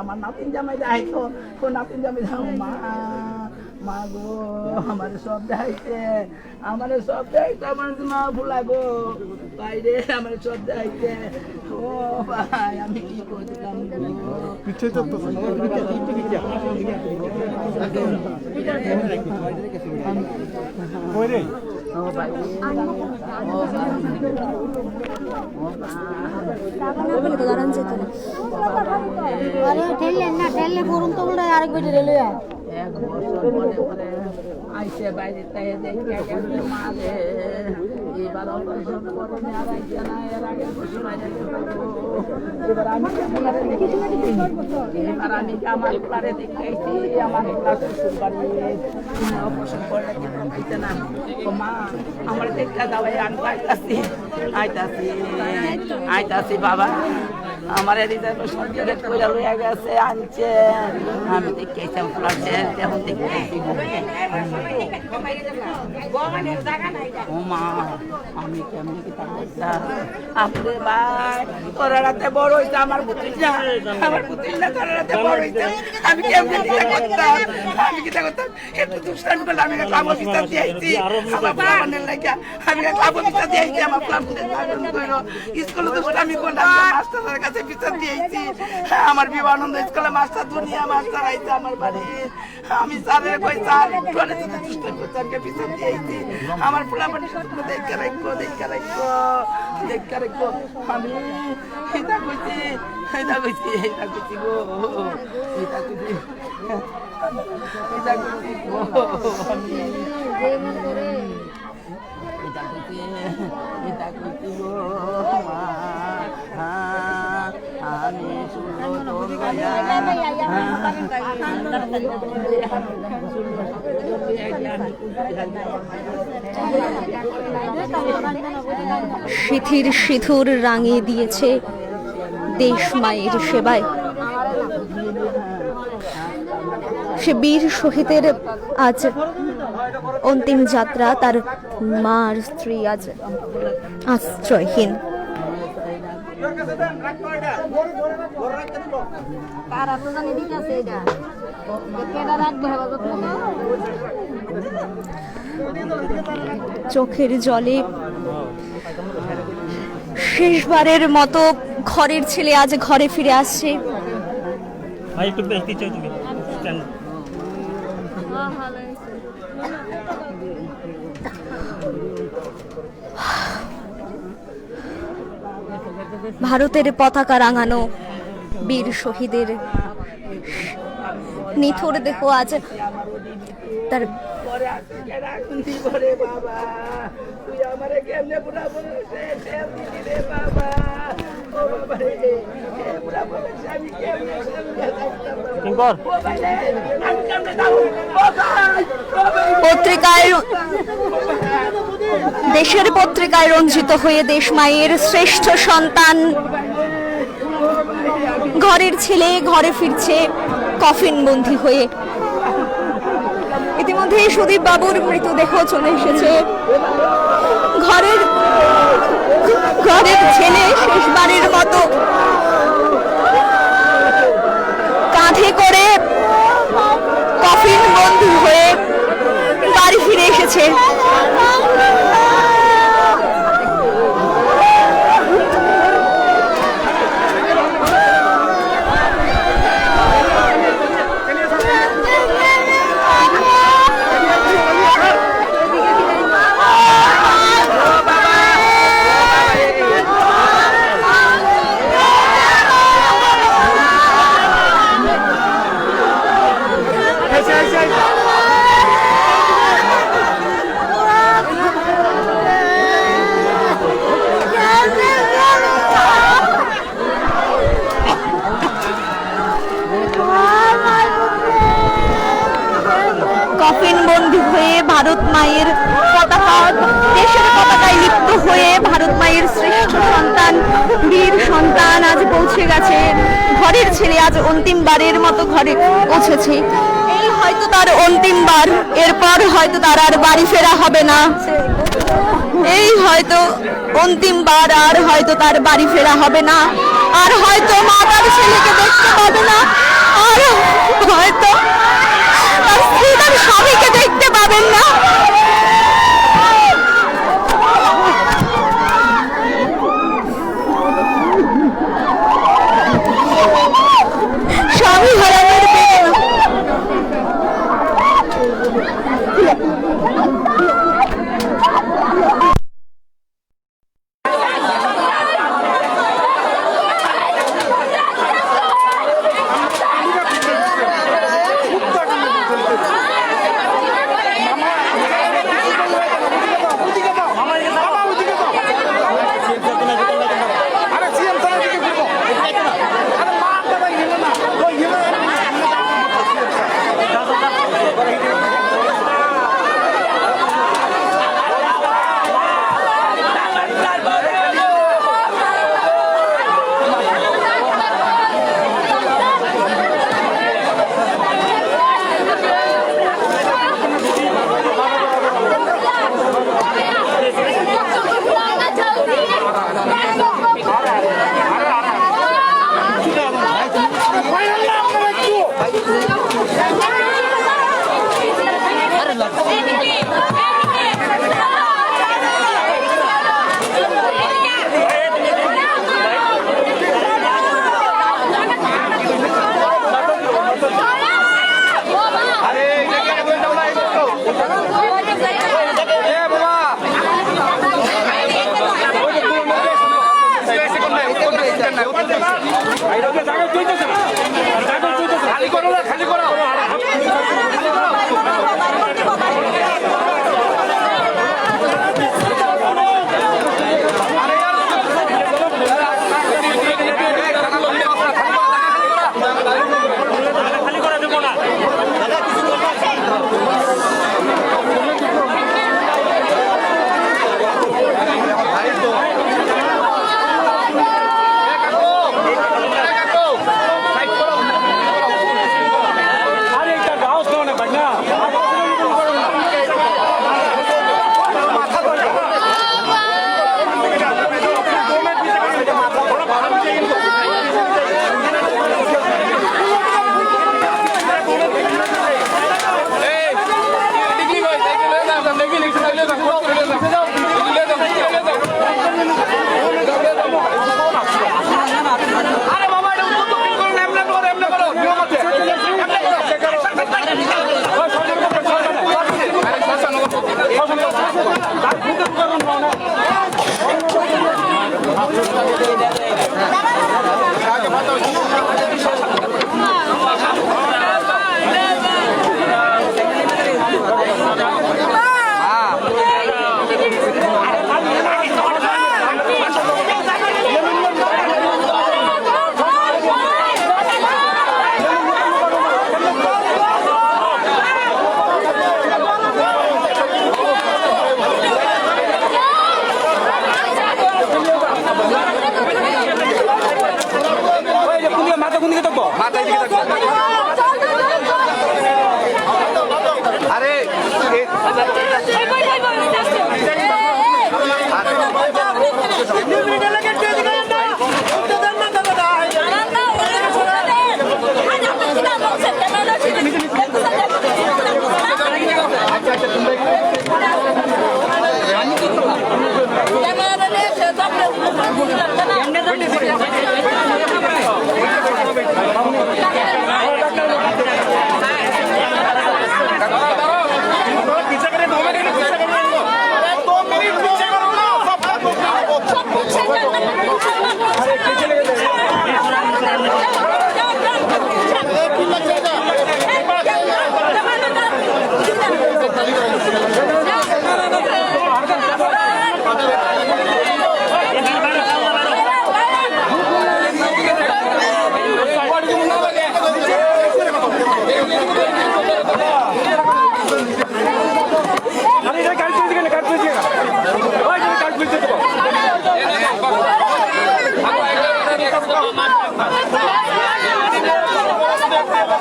আমার নাতিন জামাই যাইতো, নাতিন জামাই যাও মা মা গো আমার সব দেখাইছে, আমার সব দেখাইছে, আমার মা ভুলাগো বাইরে আমার সব দেখাইছে। ও ভাই আমি কি করতাম পিছে চলতেছে ঠেললে বরুণ তো উল্টায় আরেক বেটে রেলে এক বছর পরে পরে আইসে বাইরে তাই দেখে মারে এবার অপারেশন করণে আর আইসে না, এর আগে বছর এবার আমি আমার ক্লারে দেখে আইসি, আমার ক্লাস শ্বশুর বাড়ি অপারেশন করলে কিন্তু হইতে না। তো মা আমার দেখা যাবে আমি আইতাছি আইতাছি আইতাছি বাবা আমার রিজার্ভেশন টিকিট করে লইয়া গেছে আনছে, আমি দেখেছি ফ্লাটে এখন দেখেছি। ও মা আমি কেমন কি আপনি ভাই তোর রাতে বড় হইছে, আমার পুত্রিটা তোর রাতে বড় হইছে, আমি কেমন করতাম, আমি কি করতাম একটু দুষ্টামি করলে আমি কাপড় পিস্তা দিয়েছি আমার প্লানের লাগিয়া, আমি কাপড় পিস্তা দিয়েছি আমার প্লানের স্কুলে দুষ্টামি করলাম, মাস্টারের কাছে পিস্তা দিয়েছি, আমার বিবেকানন্দ স্কুলে মাস্টার দুনিয়া মাস্টার আইছে আমার বাড়ি, আমি স্যারের কই স্যার ঘরে যদি দুষ্টামি করতাম পিস্তা দিয়েছি, আমার প্লানের দেখে রাখবো দেখে রাখবো দেখে রাখবো, আমি এটা কইছি এটা কইছি এটা কইছি গো এটা কইছি এটা কইছি গো আমি এটা কইছি গো মা আমি শুনলো তোর শিথির সিঁথুর রাঙিয়ে দিয়েছে দেশ মায়ের সেবায়। সে বীর শহীদের আজ অন্তিম যাত্রা, তার মার স্ত্রী আজ আশ্রয়হীন। চোখের জলে শেষবারের মতো ঘরের ছেলে আজ ঘরে ফিরে আসছে। ভারতের পতাকা রাঙানো বীর শহীদের নিথর দেহ আজ তার পত্রিকায় দেশের পত্রিকায় রঞ্জিত হয়ে দেশ মায়ের শ্রেষ্ঠ সন্তান ঘরের ছেলে ঘরে ফিরছে কফিন বন্দী হয়ে। ইতিমধ্যে সুদীপ বাবুর মৃতদেহ চলে এসেছে। ঘরের ছেলে শেষবারের মতো কাঁধে করে কফিন বন্দী হয়ে বাড়ি ফিরে এসেছে। Hey, hey, hey. মায়ের পতাকা, দেশের পতাকায় লিপ্ত হয়ে ভারত মায়ের শ্রেষ্ঠ সন্তান, বীর সন্তান আজ পৌঁছে গেছে ঘরের ছেলে, আজ অন্তিমবারের মতো ঘরে পৌঁছেছে। এই হয়তো তার অন্তিমবার, এরপর হয়তো তার আর বাড়ি ফেরা হবে না। এই হয়তো অন্তিমবার, আর হয়তো তার বাড়ি ফেরা হবে না, আর হয়তো মা তার ছেলেকে দেখতে পাবে না, আর হয়তো তার স্ত্রী তার স্বামীকে দেখতে পাবেন না। স্বামী হারানোর বেদনা।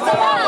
Bye.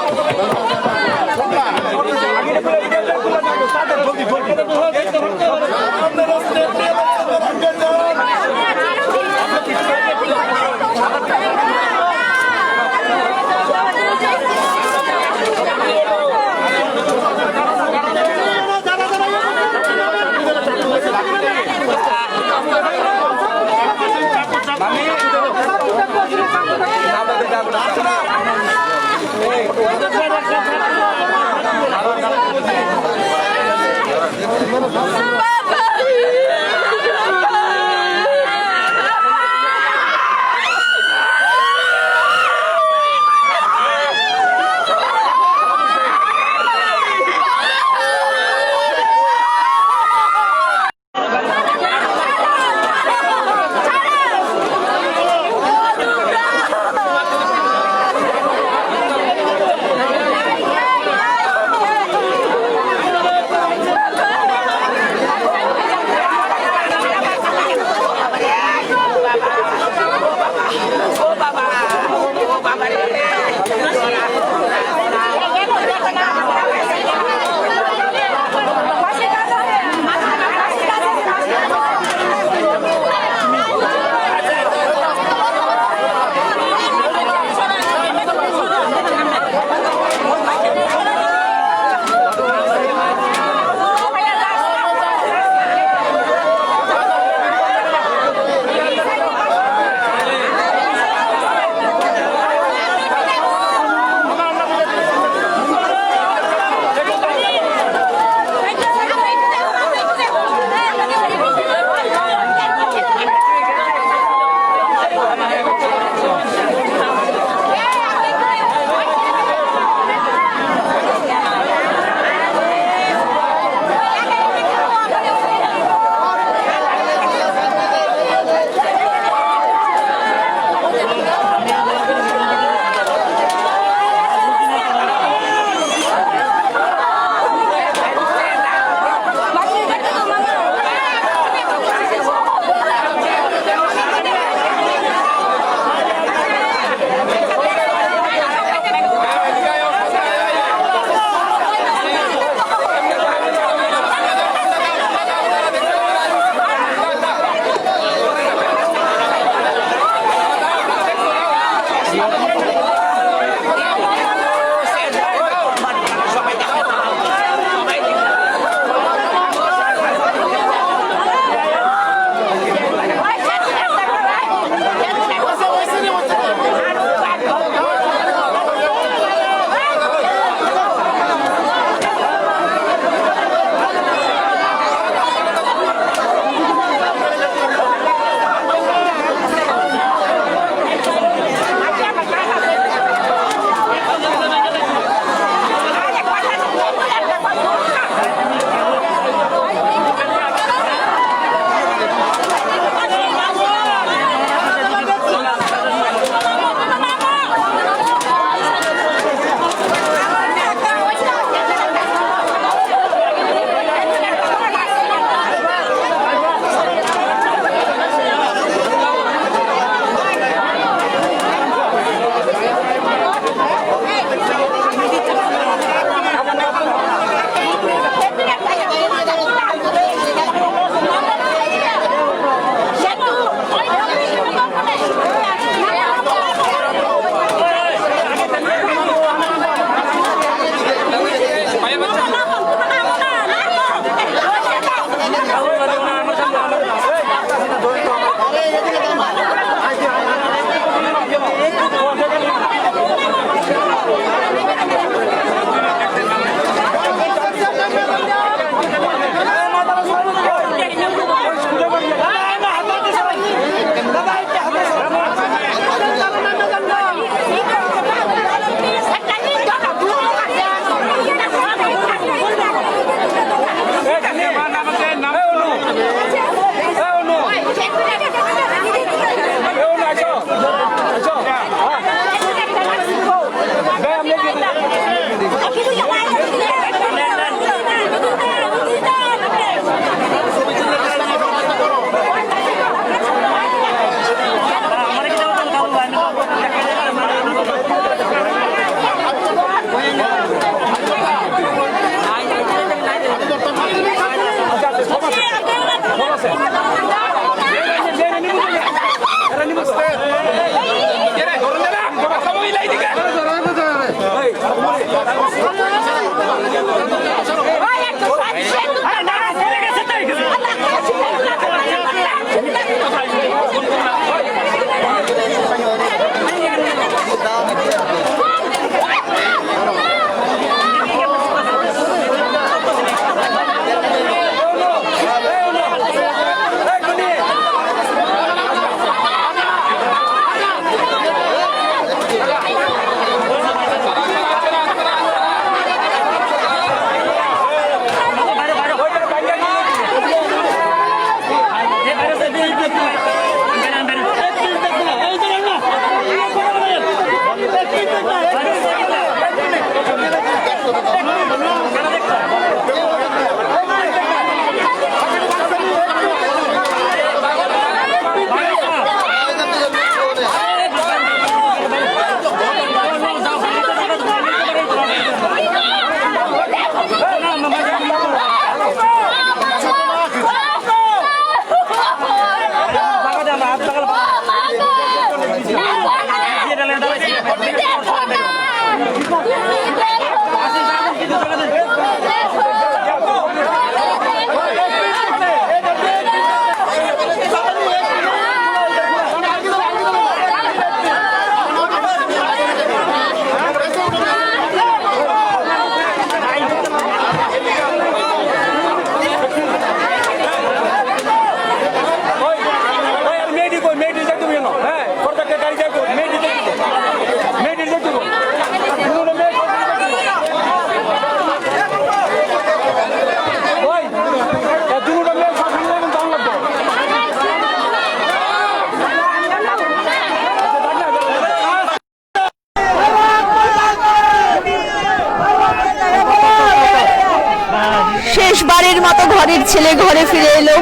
করে ঘরে ফিরে এলো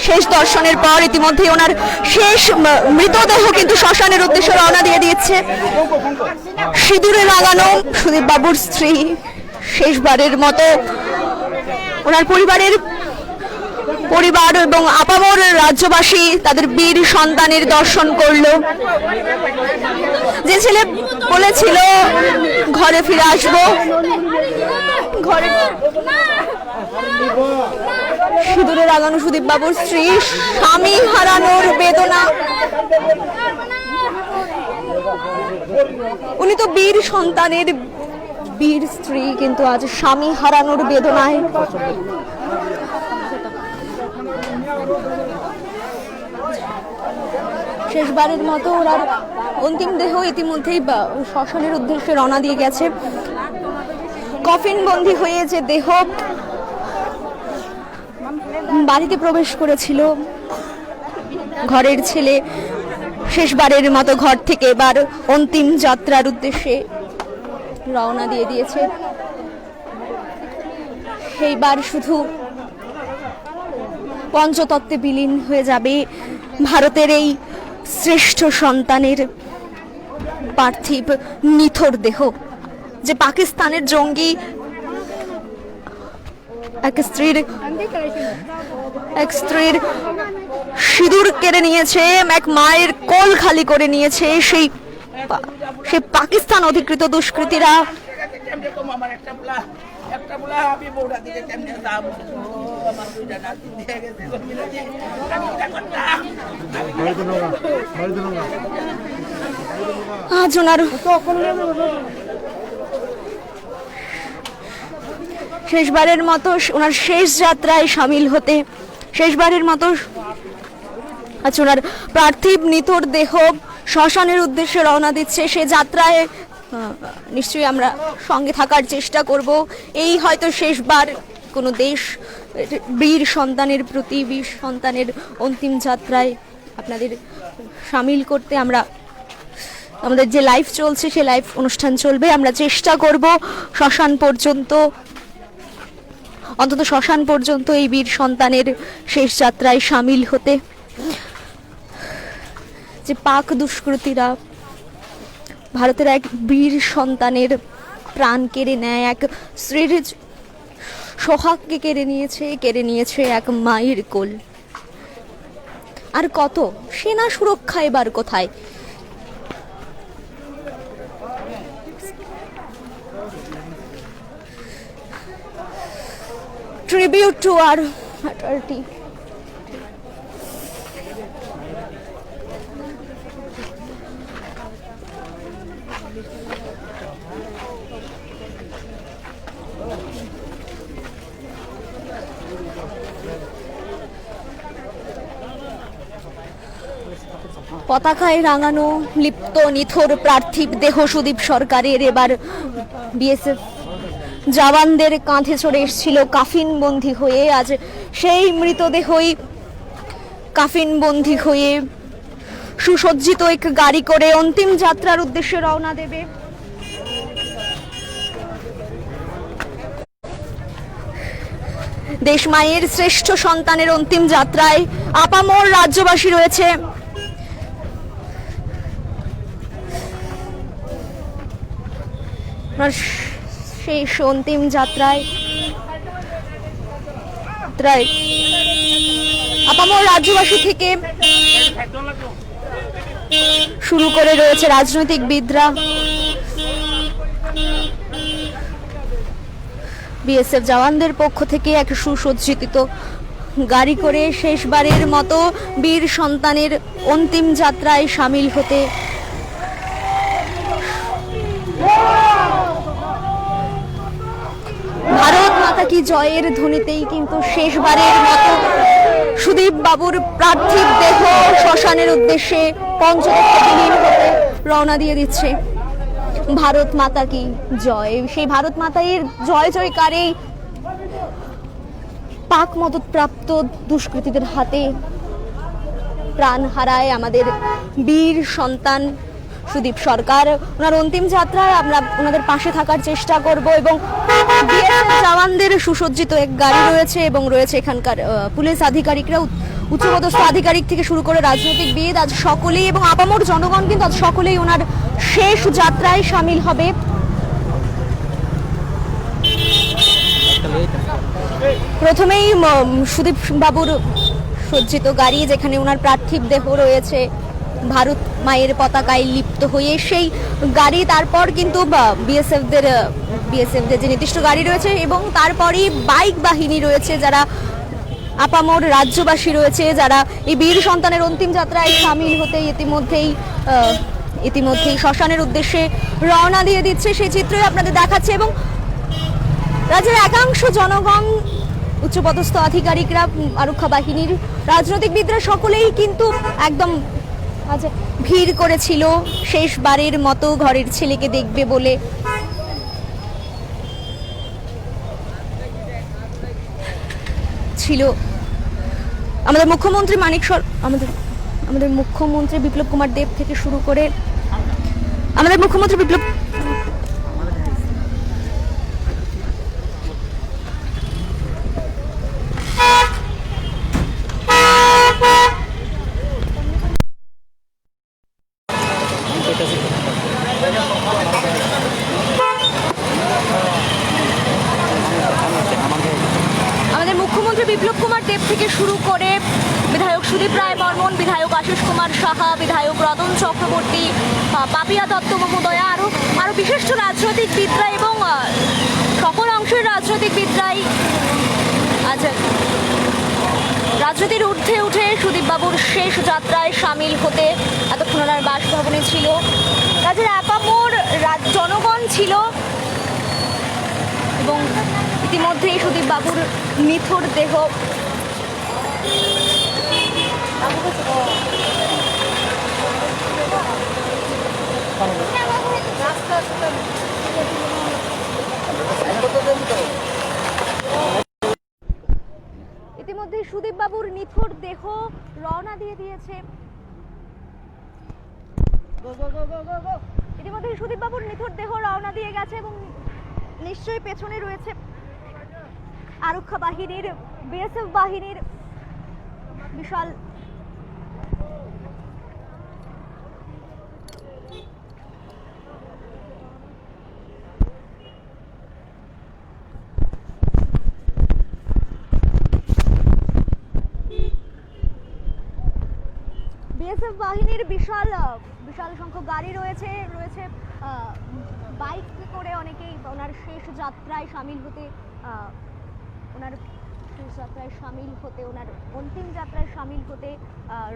শেষ দর্শনের পর। ইতিমধ্যে ওনার শেষ মৃতদেহ কিন্তু শ্মশানের উদ্দেশ্যে রওনা দিয়ে দিচ্ছে। সিঁদুরে রাঙানো সুদীপ বাবুর স্ত্রী শেষবারের মতো ওনার পরিবার এবং আপামর রাজ্যবাসী তাদের বীর সন্তানের দর্শন করলো। যে ছেলে বলেছিল ঘরে ফিরে আসবো, ঘরে সিঁদুরে রাগানো সুদীপ বাবুর স্ত্রী, স্বামী হারানোর বেদনা। উনি তো বীর সন্তানের বীর স্ত্রী, কিন্তু আজ স্বামী হারানোর বেদনায় শেষবারের মতো ওনার অন্তিম দেহ ইতিমধ্যেই শ্মশানের উদ্দেশ্যে রওনা দিয়ে গেছে। কফিন বন্দী হয়ে যে দেহ বাড়িতে প্রবেশ করেছিল ঘরের ছেলে, শেষবারের মতো ঘর থেকে এবার অন্তিম যাত্রার উদ্দেশ্যে রওনা দিয়ে দিয়েছে। সেইবার শুধু পঞ্চতত্ত্বে বিলীন হয়ে যাবে ভারতের এই শ্রেষ্ঠ সন্তানের পার্থিব নিথর দেহ, যে পাকিস্তানের জঙ্গি এক স্ত্রীর সিঁদুর কেড়ে নিয়েছে, এক মায়ের কোল খালি করে নিয়েছে সেই পাকিস্তান অধিকৃত দুষ্কৃতীরা। আজ ওনার শেষবারের মতো ওনার শেষ যাত্রায় সামিল হতে, শেষবারের মতো আজ ওনার পার্থিব নিথর দেহ শ্মশানের উদ্দেশ্যে রওনা দিচ্ছে। সে যাত্রায় নিশ্চয়ই আমরা সঙ্গে থাকার চেষ্টা করব। এই হয়তো শেষবার কোনো দেশ বীর সন্তানের প্রতি, বীর সন্তানের অন্তিম যাত্রায় আপনাদের সামিল করতে আমরা আমাদের যে লাইভ চলছে সে লাইভ অনুষ্ঠান চলবে। আমরা চেষ্টা করব শ্মশান পর্যন্ত, অন্তত শ্মশান পর্যন্ত এই বীর সন্তানের শেষ যাত্রায় সামিল হতে। যে পাক দুষ্কৃতীরা ভারতের এক বীর সন্তানের প্রাণ কেড়ে নেয়, এক স্ত্রীর সোহাগকে কেড়ে নিয়েছে এক মায়ের কোল। আর কত সেনা সুরক্ষা এবার কোথায়? Tribute to our martyrdom. পতাকায় রাঙানো লিপ্ত নিথর পার্থিব দেহ সুদীপ সরকারের এবার বিএসএফ জওয়ানদের কাঁধে চড়ে এসেছিল কাফিন বন্দী হয়ে। আজ সেই মৃতদেহই কাফিন বন্দী হয়ে সুসজ্জিত এক গাড়ি করে অন্তিম যাত্রার উদ্দেশ্যে রওনা দেবে। দেশমায়ের শ্রেষ্ঠ সন্তানের অন্তিম যাত্রায় আপামর রাজ্যবাসী রয়েছে। শেষ অন্তিম যাত্রায় আপামর রাজ্যবাসী থেকে শুরু করে রয়েছে রাজনৈতিকবিদরা, বিএসএফ জওয়ানদের পক্ষ থেকে এক সুসজ্জিত গাড়ি করে শেষবারের মতো বীর সন্তানের অন্তিম যাত্রায় সামিল হতে ভারত মাতা কি জয়ের ধ্বনিতেই কিন্তু শেষবারের মতো সুদীপ বাবুর পার্থিব দেহ শ্মশানের উদ্দেশ্যে পঞ্চতত্ত্বে বিলীন হতে রওনা দিয়ে দিচ্ছে। ভারত মাতা কি জয়, সেই ভারত মাতার জয় জয়কারে পাক মদতপ্রাপ্ত দুষ্কৃতীদের হাতে প্রাণ হারায় আমাদের বীর সন্তান সুদীপ সরকার। ওনার অন্তিম যাত্রায় আমরা ওনাদের পাশে থাকার চেষ্টা করব এবং বিএসএফ জওয়ানদের সুসজ্জিত এক গাড়ি রয়েছে এবং রয়েছে এখানকার পুলিশ আধিকারিকরা, উচ্চপদস্থ আধিকারিক থেকে শুরু করে রাজনৈতিকবিদ, আজ সকলেই এবং আপামর জনগণ কিন্তু আজ সকলেই ওনার শেষ যাত্রায় সামিল হবে। প্রথমেই সুদীপ বাবুর সজ্জিত গাড়ি, যেখানে ওনার পার্থিব দেহ রয়েছে ভারত মায়ের পতাকায় লিপ্ত হয়ে, সেই গাড়ি। তারপর কিন্তু বিএসএফদের যে নির্দিষ্ট গাড়ি রয়েছে এবং তারপরই বাইক বাহিনী রয়েছে, যারা আপামর রাজ্যবাসী রয়েছে, যারা এই বীর সন্তানের অন্তিম যাত্রায় সামিল হতে ইতিমধ্যেই শ্মশানের উদ্দেশ্যে রওনা দিয়ে দিচ্ছে। সেই চিত্রই আপনাদের দেখাচ্ছে এবং রাজ্যের একাংশ জনগণ, উচ্চপদস্থ আধিকারিকরা, আরক্ষা বাহিনীর রাজনৈতিকবিদরা সকলেই কিন্তু একদম ভিড় করেছিল শেষবারের মতো ঘরের ছেলেকে দেখবে বলে। ছিল আমাদের মুখ্যমন্ত্রী আমাদের মুখ্যমন্ত্রী বিপ্লব কুমার দেব থেকে শুরু করে বিধায়ক সুদীপ রায় বর্মন, বিধায়ক আশিস কুমার সাহা, বিধায়ক রতন চক্রবর্তী, পাপিয়া দত্ত মহোদয়া, আরো বিশিষ্ট রাজনৈতিকবিদরা এবং সকল অংশের রাজনৈতিকবিদরাই আজ রাজনীতির ঊর্ধ্বে উঠে সুদীপ বাবুর শেষ যাত্রায় সামিল হতে এতক্ষণ ওনার বাসভবনে ছিল। রাজ্যের আপামর জনগণ ছিল এবং ইতিমধ্যেই সুদীপ বাবুর নিথর দেহ সুদীপ বাবুর নিথর দেহ রওনা দিয়ে দিয়েছে। ইতিমধ্যে সুদীপ বাবুর নিথর দেহ রওনা দিয়ে গেছে এবং নিশ্চয়ই পেছনে রয়েছে আরক্ষা বাহিনীর, বিএসএফ বাহিনীর বিশাল বিএসএফ বাহিনীর বিশাল সংখ্যক গাড়ি রয়েছে বাইক করে অনেকেই ওনার শেষ যাত্রায় সামিল হতে ওনার অন্তিম যাত্রায় সামিল হতে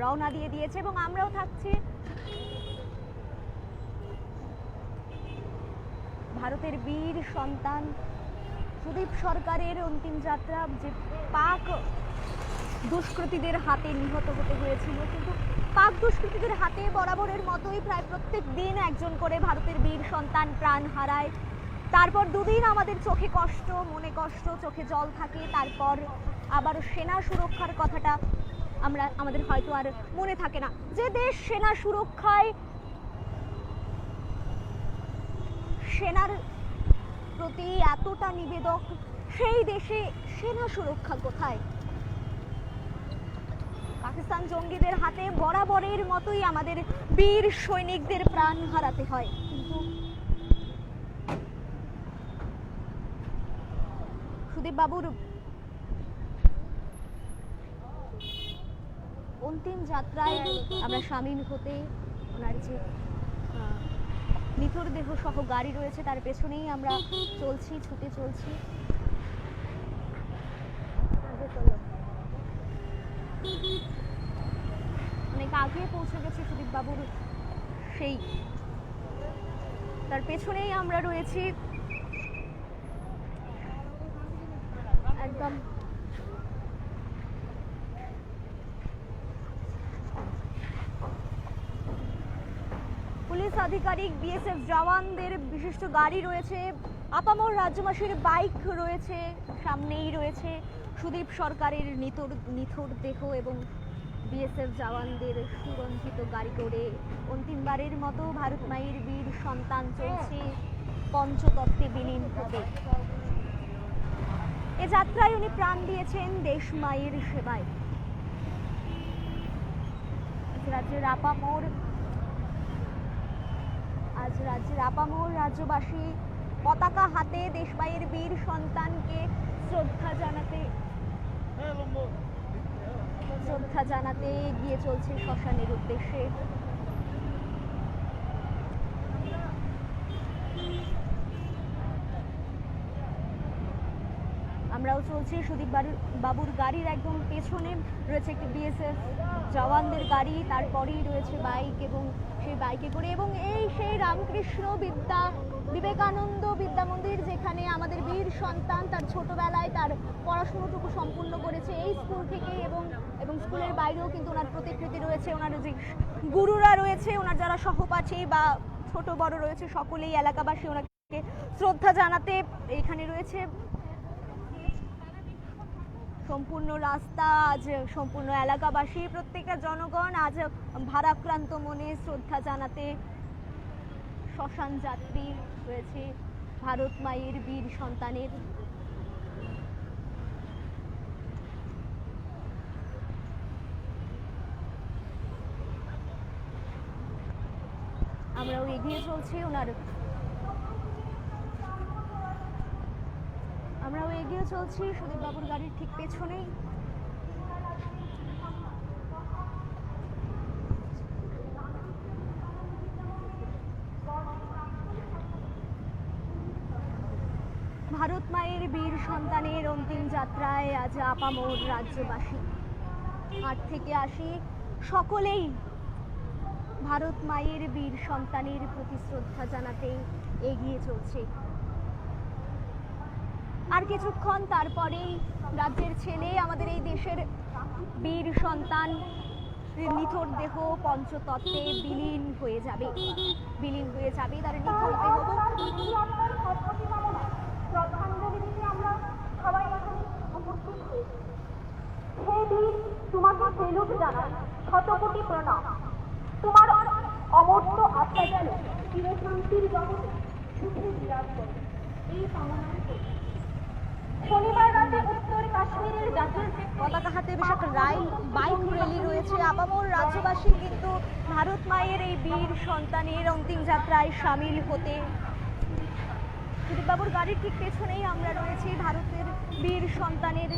রওনা দিয়ে দিয়েছে এবং আমরাও থাকছি। ভারতের বীর সন্তান সুদীপ সরকারের অন্তিম যাত্রা, যে পাক দুষ্কৃতীদের হাতে নিহত হতে হয়েছিল, কিন্তু পাক দুষ্কৃতীদের হাতে বরাবরের মতোই প্রায় প্রত্যেক দিন একজন করে ভারতের বীর সন্তান প্রাণ হারায়। তারপর দুদিন আমাদের চোখে কষ্ট, মনে কষ্ট, চোখে জল থাকে, তারপর আবার সেনা সুরক্ষার কথাটা আমাদের হয়তো আর মনে থাকে না। যে দেশ সেনা সুরক্ষায়, সেনার প্রতি এতটা নিবেদক, সেই দেশে সেনা সুরক্ষা কোথায়? পাকিস্তান জঙ্গিদের হাতে বরাবরের মতোই আমাদের বীর সৈনিকদের প্রাণ হারাতে হয়। কিন্তু সুদীপ বাবুর অন্তিম যাত্রায় আমরা সামিল হতে ওনার যে নিথর দেহ সহ গাড়ি রয়েছে তার পেছনেই আমরা ছুটে চলছি। অনেক আগে পৌঁছে গেছে সুদীপ বাবুর, সেই তার পেছনেই আমরা রয়েছি। একদম পুলিশ আধিকারিক, বিএসএফ জওয়ানদের বিশিষ্ট গাড়ি রয়েছে, আপামর রাজ্যবাসীর বাইক রয়েছে, সামনেই রয়েছে সুদীপ সরকারের নিথর দেহ এবং বিএসএফ জওয়ানদের সুগন্ধিত গাড়ি করে অন্তিমবারের মতো ভারত মায়ের বীর সন্তান চলছে পঞ্চতত্ত্বে বিলীন হতে। এ যাত্রায় উনি প্রাণ দিয়েছেন দেশ মায়ের সেবায়। আজ রাজ্যের আপামোর রাজ্যবাসী পতাকা হাতে দেশমায়ের বীর সন্তানকে শ্রদ্ধা জানাতে এগিয়ে চলছে শ্মশানের উদ্দেশ্যে। আমরাও চলছি সুদীপ বাবুর গাড়ির একদম পেছনে রয়েছে একটি বিএসএফ জওয়ানদের গাড়ি, তারপরেই রয়েছে বাইক এবং সেই বাইকে করে, এবং এই সেই রামকৃষ্ণ বিবেকানন্দ বিদ্যা মন্দির, যেখানে আমাদের বীর সন্তান তার ছোটবেলায় তার পড়াশুনোটুকু সম্পূর্ণ করেছে এই স্কুল থেকে, এবং স্কুলের বাইরেও কিন্তু ওনার প্রতিকৃতি রয়েছে। ওনার যে গুরুরা রয়েছে, ওনার যারা সহপাঠী বা ছোট বড় রয়েছে, সকলেই এলাকাবাসী ওনাকে শ্রদ্ধা জানাতে এখানে রয়েছে। সম্পূর্ণ রাস্তা আজ, সম্পূর্ণ এলাকাবাসী, প্রত্যেকটা জনগণ আজ ভারাক্রান্ত মনে শ্রদ্ধা জানাতে শ্মশান যাত্রী রয়েছে ভারত মায়ের বীর সন্তানের। আমরাও এগিয়ে চলছি সুদীপ বাবুর গাড়ির ঠিক পেছনেই। ভারত মায়ের বীর সন্তানের অন্তিম যাত্রায় আজ আপামোর রাজ্যবাসী হাট থেকে আসি সকলেই ভারত মায়ের বীর সন্তানের প্রতি শ্রদ্ধা জানাতে এগিয়ে চলছে। আর কিছুক্ষণ তারপরেই রাজ্যের ছেলে, আমাদের এই দেশের বীর সন্তান নিথর দেহ পঞ্চতত্ত্বে বিলীন হয়ে যাবে। তার নিথর দেহ তোমাকে সেলুট জানাই, শতকোটি প্রণাম। তোমার অমর্ত্য আত্মা যেন চিরশান্তির জগতে সুখে বিরাজ করে, এই কামনা করি। শনিবার রাতে উত্তর কাশ্মীরের জাতীয় পতাকা হাতে বিশাল বাইক র্যালি রয়েছে। আপামোর রাজ্যবাসী কিন্তু ভারত মায়ের এই বীর সন্তানের অন্তিম যাত্রায় সামিল হতে। সুদীপ বাবুর গাড়ির ঠিক পেছনেই আমরা রয়েছি। ভারতের বীর সন্তানের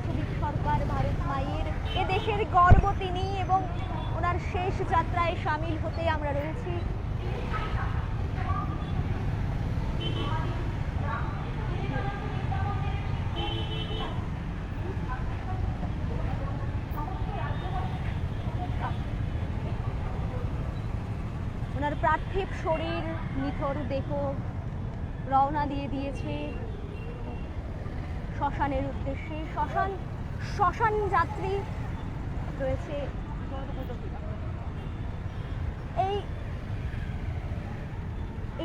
সুদীপ সরকার, ভারত মায়ের এ দেশের গর্ব তিনি, এবং ওনার শেষ যাত্রায় সামিল হতে আমরা রয়েছি। ওনার পার্থিব শরীর, নিথর দেহ রওনা দিয়ে দিয়েছে শ্মশানের উদ্দেশ্যে। শ্মশান যাত্রী রয়েছে।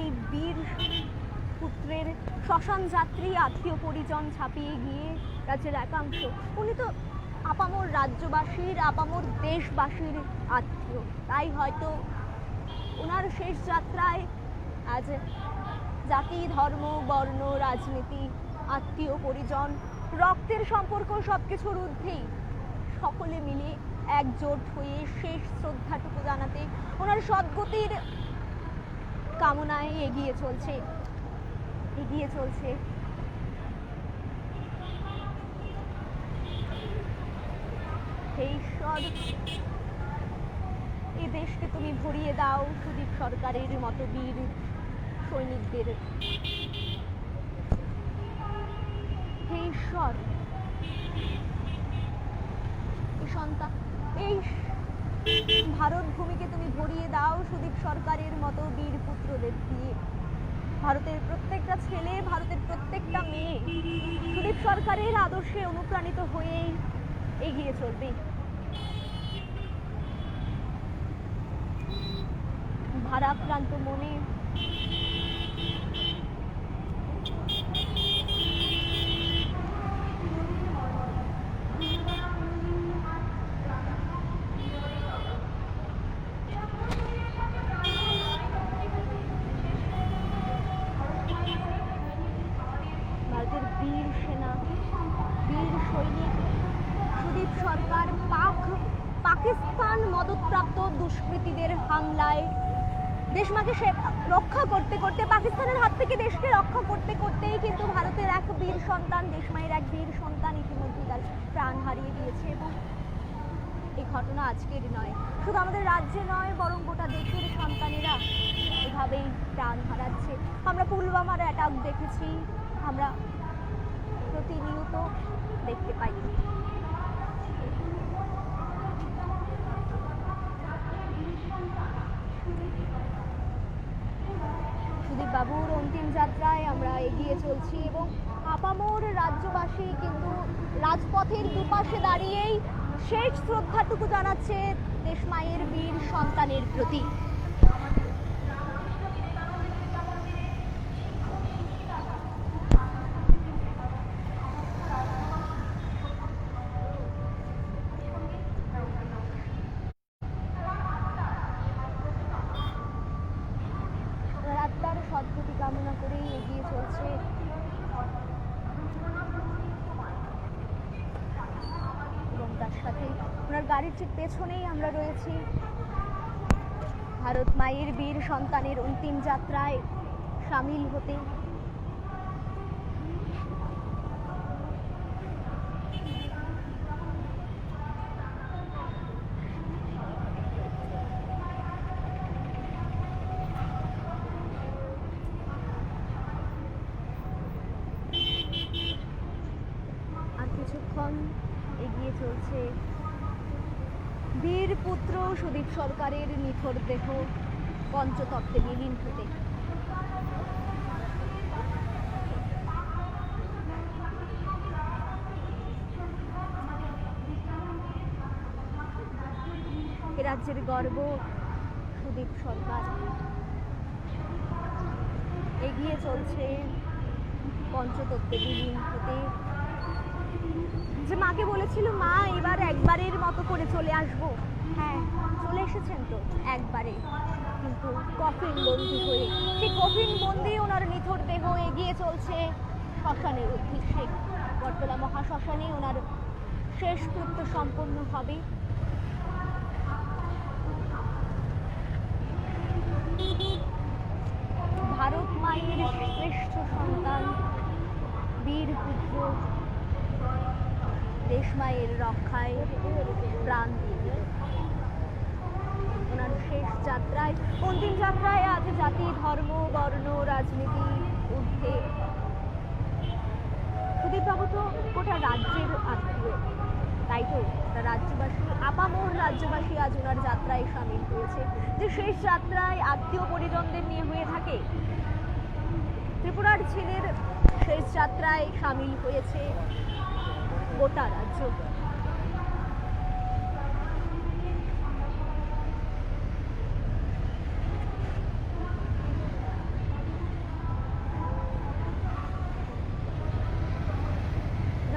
এই বীর পুত্রের শ্মশান যাত্রী আত্মীয় পরিজন ছাপিয়ে গিয়ে রাজ্যের একাংশ, উনি তো আপামোর রাজ্যবাসীর, আপামোর দেশবাসীর আত্মীয়, তাই হয়তো ওনার শেষ যাত্রায় আজ জাতি, ধর্ম, বর্ণ, রাজনীতি, আত্মীয় পরিজন, রক্তের সম্পর্ক সবকিছুর ঊর্ধ্বেই সকলে মিলে একজোট হয়ে শেষ শ্রদ্ধাটুকু জানাতে ওনার সদ্গতির কামনায় এগিয়ে চলছে। হে ঈশ্বর, এই দেশকে তুমি ভরিয়ে দাও সুদীপ সরকারের মতো বীর সৈনিকদের। হে ঈশ্বর, এই ভারত ভূমিকে তুমি ভরিয়ে দাও সুদীপ সরকারের মতো বীর পুত্রদের দিয়ে। ভারতের প্রত্যেকটা ছেলে, ভারতের প্রত্যেকটা মেয়ে সুদীপ সরকারের আদর্শে অনুপ্রাণিত হয়েই এগিয়ে চলবে। ভারাক্রান্ত মনে ভারতের বীর পাকিস্তান মদতপ্রাপ্ত দুষ্কৃতীদের হামলায় দেশমাকে সে রক্ষা করতে করতে, পাকিস্তানের হাত থেকে দেশকে রক্ষা করতে করতেই কিন্তু ভারতের এক বীর সন্তান, দেশমায়ের এক বীর সন্তান ইতিমধ্যে তার প্রাণ হারিয়ে দিয়েছে। এবং এই ঘটনা আজকের নয়, শুধু আমাদের রাজ্যে নয় বরং গোটা দেশের সন্তানেরা এভাবেই প্রাণ হারাচ্ছে। আমরা পুলওয়ামার অ্যাটাক দেখেছি, আমরা প্রতিনিয়ত দেখতে পাই। সুদীপ বাবুর অন্তিম যাত্রায় আমরা এগিয়ে চলছি এবং আপামর রাজ্যবাসী কিন্তু রাজপথের দুপাশে দাঁড়িয়েই শেষ শ্রদ্ধাটুকু জানাচ্ছে দেশমায়ের বীর সন্তানের প্রতি। আত্মার সদ্গতি কামনা করেই এগিয়ে চলছে এবং তার সাথে ওনার গাড়ির ঠিক পেছনেই আমরা রয়েছি ভারত মায়ের বীর সন্তানের অন্তিম যাত্রায় সামিল হতে। আর কিছুক্ষণ এগিয়ে চলছে বীর পুত্র সুদীপ সরকারের নিথর দেহ পঞ্চতত্ত্বে বিলীন হতে। এ রাজ্যের গর্ব সুদীপ সরকার এগিয়ে চলছে পঞ্চতত্ত্বে বিলীন হতে। যে মাকে বলেছিল মা এবার একবারের মতো করে চলে আসবো, হ্যাঁ চলে এসেছেন তো একবারে, কিন্তু কফিন বন্দি হয়ে, সেই কফিন বন্দি ওনার নিথর দেহ এগিয়ে চলছে শ্মশানের উদ্দেশ্যে। বটতলা মহাশ্মশানে ওনার শেষ কৃত্য সম্পন্ন হবে। ভারত মায়ের শ্রেষ্ঠ সন্তান বীর পুত্র দেশমায়ের রক্ষায় প্রাণ দিয়ে ওনার শেষ যাত্রায়, অন্তিম যাত্রায় আজ জাতি ধর্ম বর্ণ রাজনীতি ঊর্ধ্বে। সুদীপ বাবু তো গোটা রাজ্যের আত্মীয়, তাই তো রাজ্যবাসী, আপামর রাজ্যবাসী আজ ওনার যাত্রায় সামিল হয়েছে। যে শেষ যাত্রায় আত্মীয় পরিজনদের নিয়ে হয়ে থাকে, ত্রিপুরার ছেলের শেষ যাত্রায় সামিল হয়েছে গোটা রাজ্য।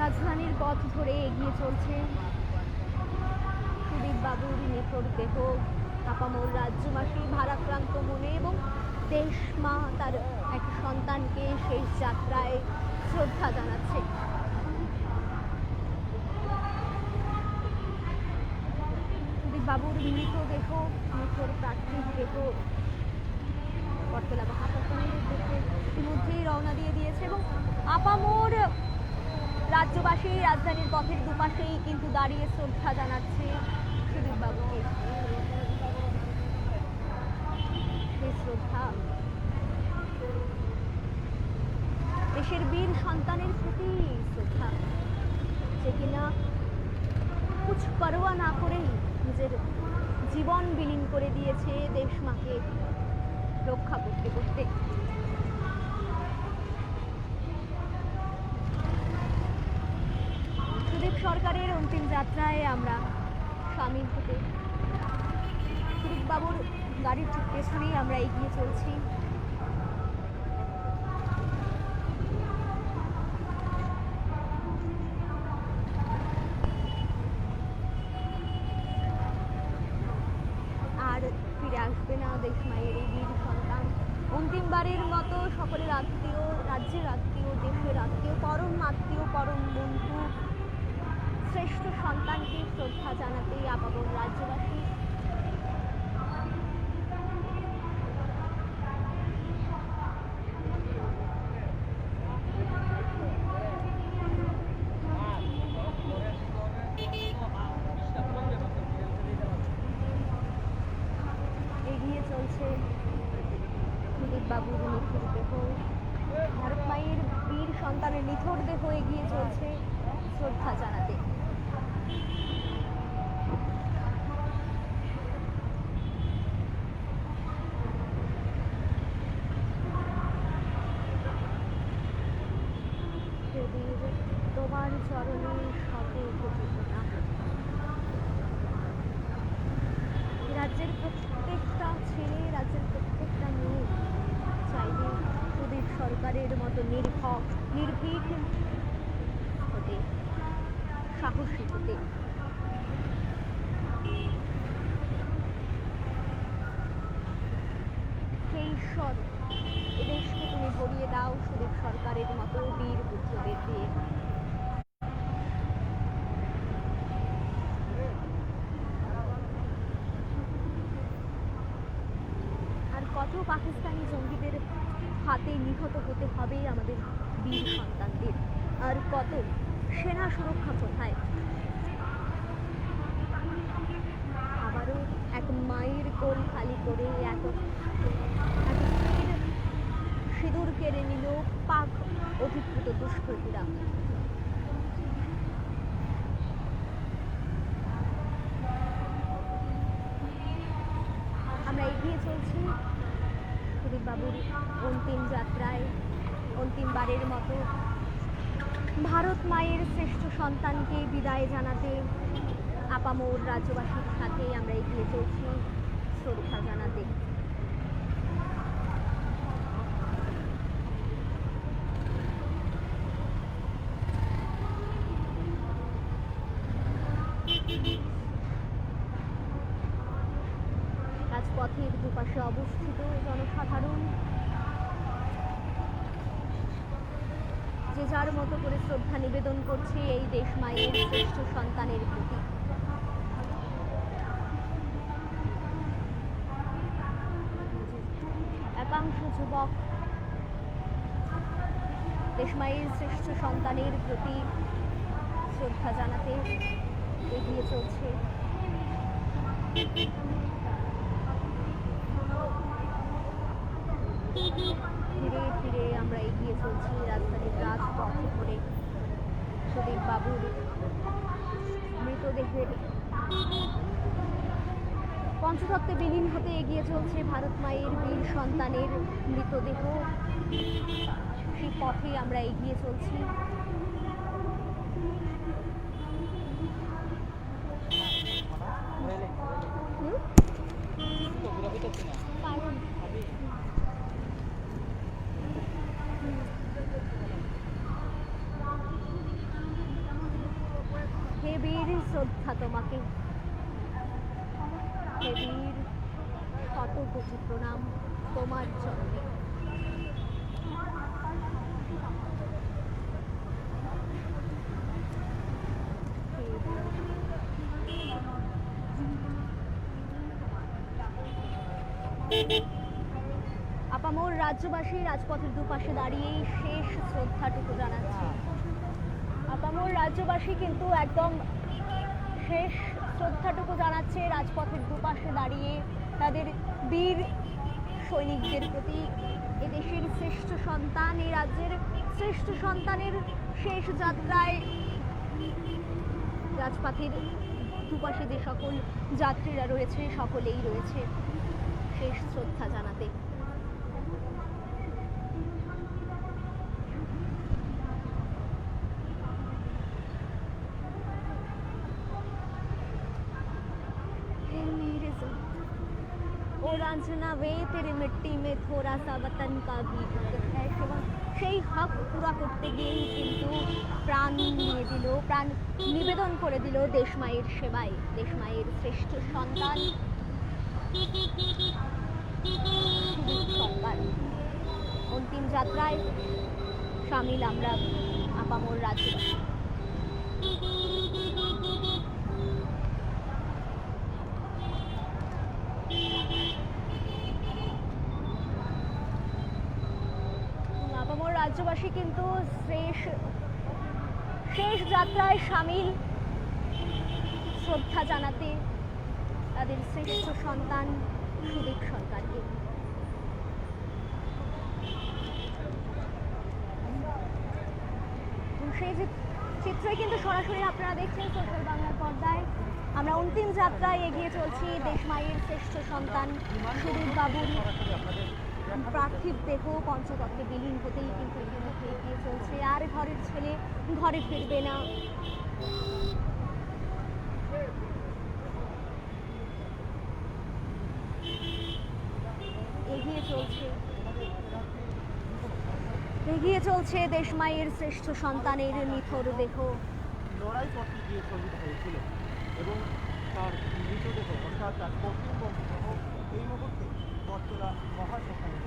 রাজধানীর পথ ধরে এগিয়ে চলছে সুদীপ বাবুর নিথর দেহ। আপামর রাজ্যবাসী ভারাক্রান্ত মনে এবং দেশ মা তার এক সন্তানকে শেষ যাত্রায় শ্রদ্ধা জানাচ্ছে। সুদীপ বাবুর মৃতদেহ, নিথর পার্থিব দেহ বটতলা মহাশ্মশানের উদ্দেশ্যে ইতিমধ্যেই রওনা দিয়ে দিয়েছে এবং আপামর রাজ্যবাসী রাজধানীর পথের দুপাশেই কিন্তু দাঁড়িয়ে শ্রদ্ধা জানাচ্ছে সুদীপ বাবুকে। সেই শ্রদ্ধা দেশের বীর সন্তানের প্রতি শ্রদ্ধা, যে কিনা কুছ পরোয়া না করেই নিজের জীবন বিলীন করে দিয়েছে দেশ মাকে রক্ষা করতে করতে। সুদীপ সরকারের অন্তিম যাত্রায় আমরা সামিল হতে সুদীপ বাবুর গাড়ির ঠিক পেছনেই আমরা এগিয়ে চলছি। আর ফিরে আসবে না দেশ মায়ের এই বীর সন্তান। অন্তিমবারের মতো সকলের আত্মীয়, রাজ্যের আত্মীয়, দেশের আত্মীয়, পরম আত্মীয়, পরম বন্ধু শ্রেষ্ঠ সন্তানকে শ্রদ্ধা জানাতে আপামর রাজ্যবাসী এগিয়ে চলছে সুদীপ বাবুর নিথর দেহ, ভারত মায়ের বীর সন্তানের নিথর দেহ এগিয়ে চলছে শ্রদ্ধা জানাতে। দেবীর তোমার চরণে সকল প্রতিজ্ঞা। রাজ্যের প্রত্যেকটা ছেলে, রাজ্যের প্রত্যেকটা মেয়ে চাইবে সুদীপ সরকারের মতো নির্ভীক হতে, সাহসী হতে। হে ঈশ্বর, এদেশকে তুমি ভরিয়ে দাও সুদীপ সরকারের মতো বীর পুত্রদের দিয়ে। আর কত পাকিস্তানি জঙ্গিদের হাতে নিহত হতে হবে আমাদের বীর সন্তানদের, আর কত সেনা সুরক্ষা কোথায়? আবারও এক মায়ের কোল খালি করে এক স্ত্রীর সিঁদুর কেড়ে নিল পাক অধিকৃত দুষ্কৃতীরা। আমরা এগিয়ে চলছি সুদীপ বাবুর অন্তিম যাত্রায়, অন্তিমবারের মতো ভারত মায়ের শ্রেষ্ঠ সন্তানকে বিদায় জানাতে আপামোর রাজ্যবাসীর সাথে আমরা এগিয়ে চলছি শ্রদ্ধা জানাতে। রাজপথের দুপাশে অবস্থিত জনসাধারণ যে যার মতো করে শ্রদ্ধা নিবেদন করছে এই দেশ মায়ের শ্রেষ্ঠ সন্তানের প্রতি। একাংশ যুবক দেশ মায়ের শ্রেষ্ঠ সন্তানের প্রতি শ্রদ্ধা জানাতে এগিয়ে চলছে। ধীরে ধীরে আমরা এগিয়ে চলছি রাজধানীর রাজপথ ধরে সুদীপ বাবুর মৃতদেহের পঞ্চতত্ত্বে বিলীন হতে এগিয়ে চলছে ভারত মায়ের বীর সন্তানের মৃতদেহ। সেই পথে আমরা এগিয়ে চলছি। হে বীর, শ্রদ্ধা তোমাকে। হে বীর, শত কোটি প্রণাম তোমার চরণে। আপামোর রাজ্যবাসী রাজপথের দুপাশে দাঁড়িয়ে শেষ শ্রদ্ধাটুকু জানাচ্ছে। আপামোর রাজ্যবাসী কিন্তু একদম শেষ শ্রদ্ধাটুকু জানাচ্ছে রাজপথের দুপাশে দাঁড়িয়ে তাদের বীর সৈনিকদের প্রতি। এদেশের শ্রেষ্ঠ সন্তান, এই রাজ্যের শ্রেষ্ঠ সন্তানের শেষ যাত্রায় রাজপথের দুপাশে যে সকল যাত্রীরা রয়েছে সকলেই রয়েছে শেষ শ্রদ্ধা জানাতে। ओ रांझना वे तेरे मिट्टी में थोड़ा सा वतन का भी है शिवा। সেই হক পুরা করতে গিয়েই কিন্তু প্রাণ নিয়ে দিল, প্রাণ নিবেদন করে দিল দেশ মায়ের সেবায়। দেশ মায়ের শ্রেষ্ঠ সন্তান সুদীপ সরকার। অন্তিম যাত্রায় সামিল আমরা আপামোর রাজ্যবাসী। রাজ্যবাসী কিন্তু শেষ যাত্রায় সামিল, শ্রদ্ধা জানাতে তাদের শ্রেষ্ঠ সন্তান সুদীপ সরকারকে। সেই চিত্রই কিন্তু সরাসরি আপনারা দেখছেন সোশ্যাল বাংলার পর্দায়। আমরা অন্তিম যাত্রায় এগিয়ে চলছি। দেশমায়ের শ্রেষ্ঠ সন্তান সুদীপ বাবুর পার্থিব দেহ পঞ্চতত্ত্বে বিলীন হতেই কিন্তু ইতিমধ্যে এগিয়ে চলছে। আর ঘরের ছেলে ঘরে ফিরবে না, এগিয়ে চলছে দেশমায়ের শ্রেষ্ঠ সন্তানের নিথর দেহ। লড়াই করতে গিয়ে শহীদ হয়েছিল এবং তার মৃতদেহ অর্থাৎ তার কর্তৃপক্ষ এই মুহূর্তে বটতলা মহাশ্মশানে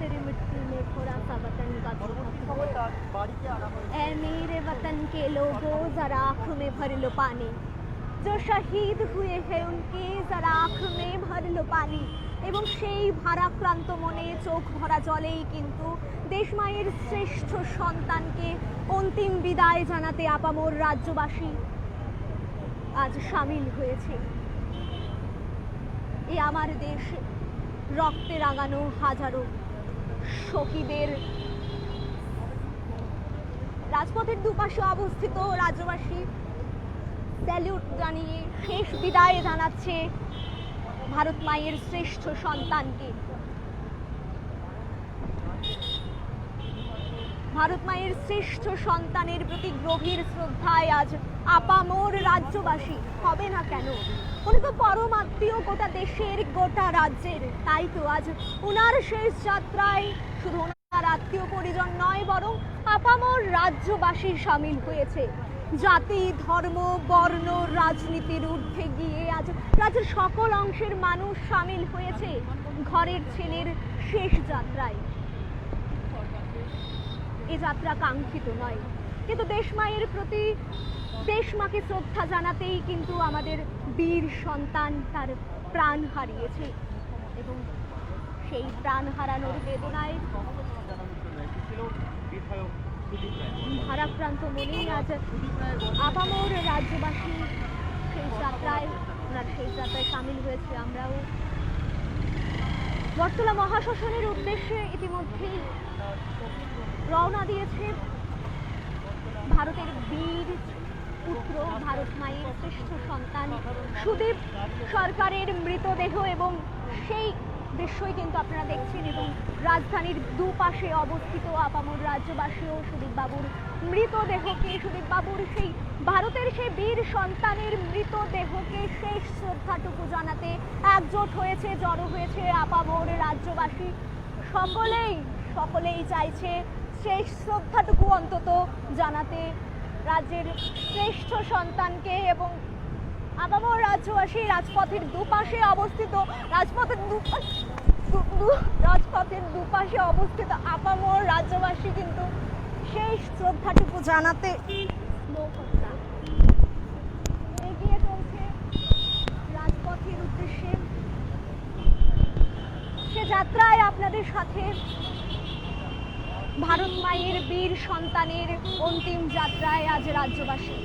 तेरी मिट्टी में थोड़ा सा वतन का ऐ मेरे वतन के लोगों जरा आँख में भर लो पानी, जो शहीद हुए हैं उनके जरा आँख में भर लो पानी। এবং সেই ভারাক্রান্ত মনে চোখ ভরা জলেই কিন্তু দেশমায়ের শ্রেষ্ঠ সন্তানকে অন্তিম বিদায় জানাতে আপামর রাজ্যবাসী আজ সামিল হয়েছে। এই আমার দেশ রক্তে রাঙানো হাজারো শহীদের রাজপথের দুপাশে অবস্থিত রাজ্যবাসী স্যালিউট জানিয়ে শেষ বিদায় জানাচ্ছে ভারত মায়ের শ্রেষ্ঠ সন্তানকে। ভারত মায়ের শ্রেষ্ঠ সন্তানের প্রতি গভীর শ্রদ্ধায় আজ আপামর রাজ্যবাসী, হবে না কেন, উনি তো পরম আত্মীয় গোটা দেশের গোটা রাজ্যের। তাই তো আজ ওনার শেষ যাত্রায় শুধু ওনার আত্মীয় পরিজন নয়, বরং আপামর রাজ্যবাসী সামিল হয়েছে। জাতি ধর্ম বর্ণ রাজনীতির ঊর্ধ্বে গিয়ে আজ রাজ্যের সকল অংশের মানুষ সামিল হয়েছে ঘরের ছেলের শেষ যাত্রায়। এই যাত্রা কাঙ্ক্ষিত নয়, কিন্তু দেশমায়ের প্রতি দেশমাকে শ্রদ্ধা জানাতেই কিন্তু আমাদের বীর সন্তান তার প্রাণ হারিয়েছে এবং সেই প্রাণ হারানোর বেদনায় ভারাক্রান্ত মনেই আজ আপামর রাজ্যবাসী সেই যাত্রায় সামিল হয়েছে। আমরাও বটতলা মহাশ্মশানের উদ্দেশ্যে ইতিমধ্যেই রওনা দিয়েছে ভারতের বীর পুত্র ভারত মায়ের শ্রেষ্ঠ সন্তান সুদীপ সরকারের মৃতদেহ এবং সেই দৃশ্যই কিন্তু আপনারা দেখছেন। এবং রাজধানীর দুপাশে অবস্থিত আপামর রাজ্যবাসীও সুদীপ বাবুর মৃতদেহকে, সুদীপ বাবুর সেই ভারতের সেই বীর সন্তানের মৃতদেহকে শেষ শ্রদ্ধাটুকু জানাতে একজোট হয়েছে, জড়ো হয়েছে আপামর রাজ্যবাসী। সকলেই চাইছে শেষ শ্রদ্ধাটুকু অন্তত জানাতে রাজ্যের শ্রেষ্ঠ সন্তানকে। এবং আপামর রাজ্যবাসী রাজপথের দুপাশে অবস্থিত আপামর রাজ্যবাসী কিন্তু শেষ শ্রদ্ধাটুকু জানাতে এগিয়ে চলছে রাজপথের উদ্দেশ্যে। সে যাত্রায় আপনাদের সাথে ভারত মায়ের বীর সন্তানের অন্তিম যাত্রায় আজ রাজ্যবাসী।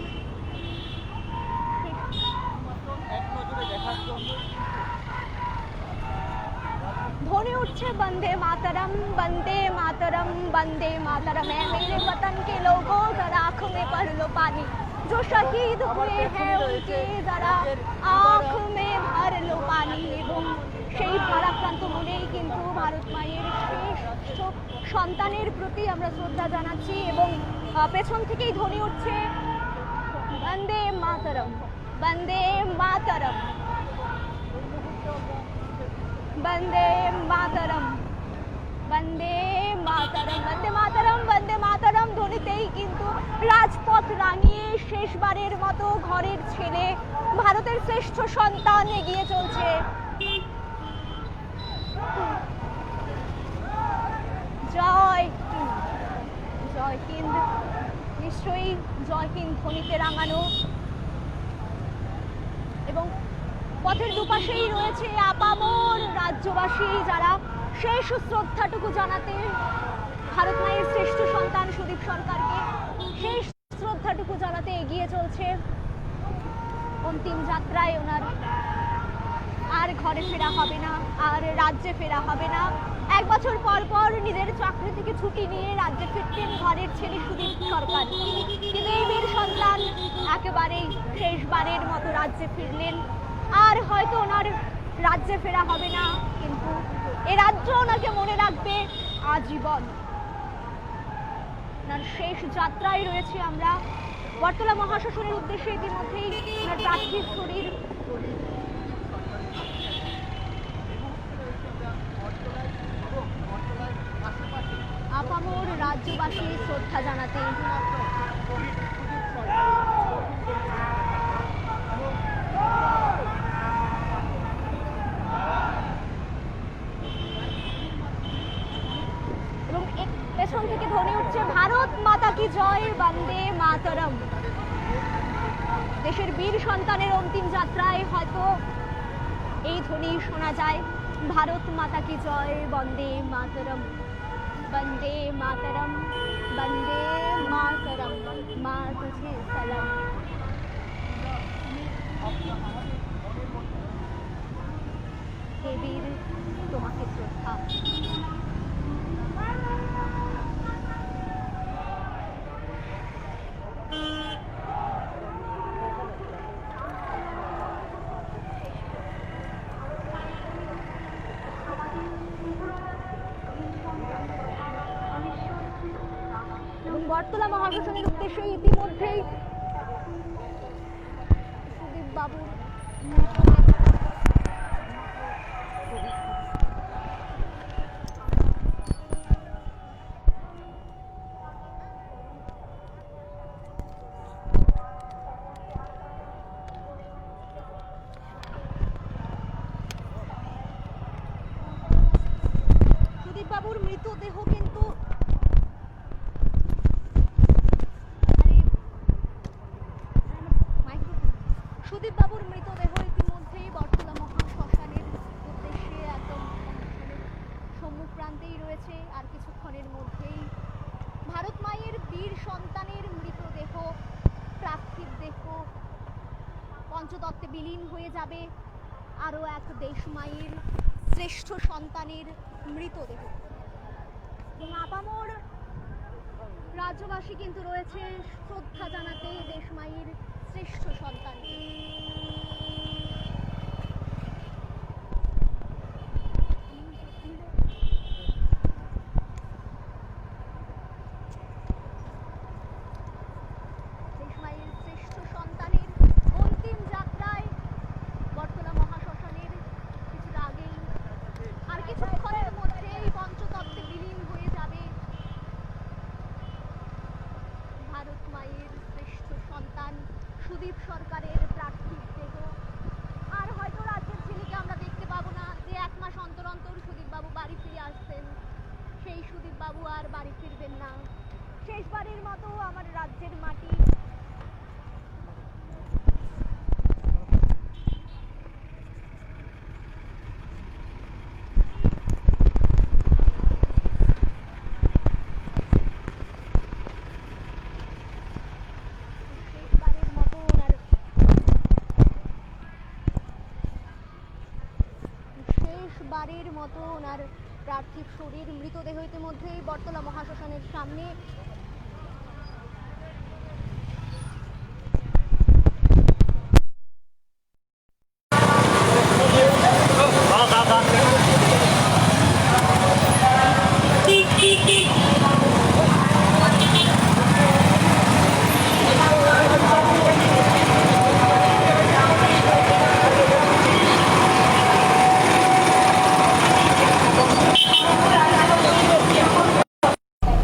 ধ্বনি উঠছে বন্দে মাতরম বন্দে মাতরম বন্দে মাতরম, ऐ मेरे वतन के लोगों जरा आँख में भर लो पानी, जो शहीद हुए हैं उनके जरा आँख में भर लो पानी। এবং সেই ভারাক্রান্ত মনেই কিন্তু ভারত মায়ের শ্রেষ্ঠ সন্তানের প্রতি আমরা শ্রদ্ধা জানাচ্ছি এবং পেছন থেকেই ধ্বনি উঠছে বন্দে মাতরম বন্দে মাতরম বন্দে মাতরম বন্দে মাতরম বন্দে মাতরম বন্দে মাতরম ধ্বনিতেই কিন্তু রাজপথ রাঙিয়ে শেষবারের মতো ঘরের ছেলে ভারতের শ্রেষ্ঠ সন্তান এগিয়ে চলছে। জয় হিন্দ, নিশ্চয়ই জয় জয় হিন্দ ধ্বনিতে রাঙানো, এবং পথের দুপাশেই রয়েছে আপামর রাজ্যবাসী, যারা শেষ শ্রদ্ধাটুকু জানাতে ভারত মায়ের শ্রেষ্ঠ সন্তান সুদীপ সরকারকে শেষ শ্রদ্ধাটুকু জানাতে এগিয়ে চলছে। অন্তিম যাত্রায় ওনার আর ঘরে ফেরা হবে না, আর রাজ্যে ফেরা হবে না। 1 বছর পর পর নিজের চাকরি থেকে ছুটি নিয়ে রাজ্যে ফিরতেন ঘরের ছেলে সুদীপ সরকার, কিন্তু এই বীর সন্তান একেবারেই শেষবারের মতো রাজ্যে ফিরলেন। আর হয়তো ওনার রাজ্যে ফেরা হবে না, কিন্তু এ রাজ্য ওনাকে মনে রাখবে আজীবন। ওনার শেষ যাত্রায় রয়েছে আমরা। বটতলা মহাশ্মশানের উদ্দেশ্যে ইতিমধ্যেই ওনার পার্থিব শরীর আপামর রাজ্যবাসী শ্রদ্ধা জানাতে এবং পেছন থেকে ধ্বনি উঠছে ভারত মাতা কি জয়, বন্দে মাতরম। দেশের বীর সন্তানের অন্তিম যাত্রায় হয়তো এই ধ্বনি শোনা যায়, ভারত মাতা কি জয়, বন্দে মাতরম, বন্দে মাতরম, বন্দে মাতরম, মা তুঝে সালাম। হে বীর, তোমাকে শ্রদ্ধা। এবং বটতলা মহাশ্মশানের উদ্দেশ্যে ইতিমধ্যেই সুদীপ বাবুর বাবুর মৃতদেহ কিন্তু সুদীপ বাবুর মৃতদেহ ইতিমধ্যেই বটতলা মহাশ্মশানের উদ্দেশ্যে একদম সম্মুখ প্রান্তেই রয়েছে। আর কিছুক্ষণের মধ্যেই ভারত মায়ের বীর সন্তানের মৃতদেহ, পার্থিব দেহ পঞ্চতত্ত্বে বিলীন হয়ে যাবে। আরও এক দেশ মায়ের শ্রেষ্ঠ সন্তানের মৃতদেহ। আপামর রাজ্যবাসী কিন্তু রয়েছে শ্রদ্ধা জানাতে দেশ মায়ের শ্রেষ্ঠ সন্তান। দেশ মায়ের শ্রেষ্ঠ সন্তানের অন্তিম যাত্রায় বটতলা মহাশ্মশানের কিছুটা আগেই আর কিছুক্ষণের মধ্যেই পঞ্চতত্ত্বে বিলীন হয়ে যাবে ভারত মায়ের শ্রেষ্ঠ সন্তান সুদীপ সরকারের পার্থিব দেহ। আর হয়তো রাজ্যের ছেলেকে আমরা দেখতে পাবো না, যে 1 মাস অন্তর অন্তর সুদীপ বাবু বাড়ি ফিরে আসতেন, সেই সুদীপ বাবু আর বাড়ি ফিরবেন না। শেষবারের মতো আমার রাজ্যের মাটি শেষবারের মতো ওনার পার্থিব শরীর মৃতদেহ ইতিমধ্যেই বটতলা মহাশ্মশানের সামনে।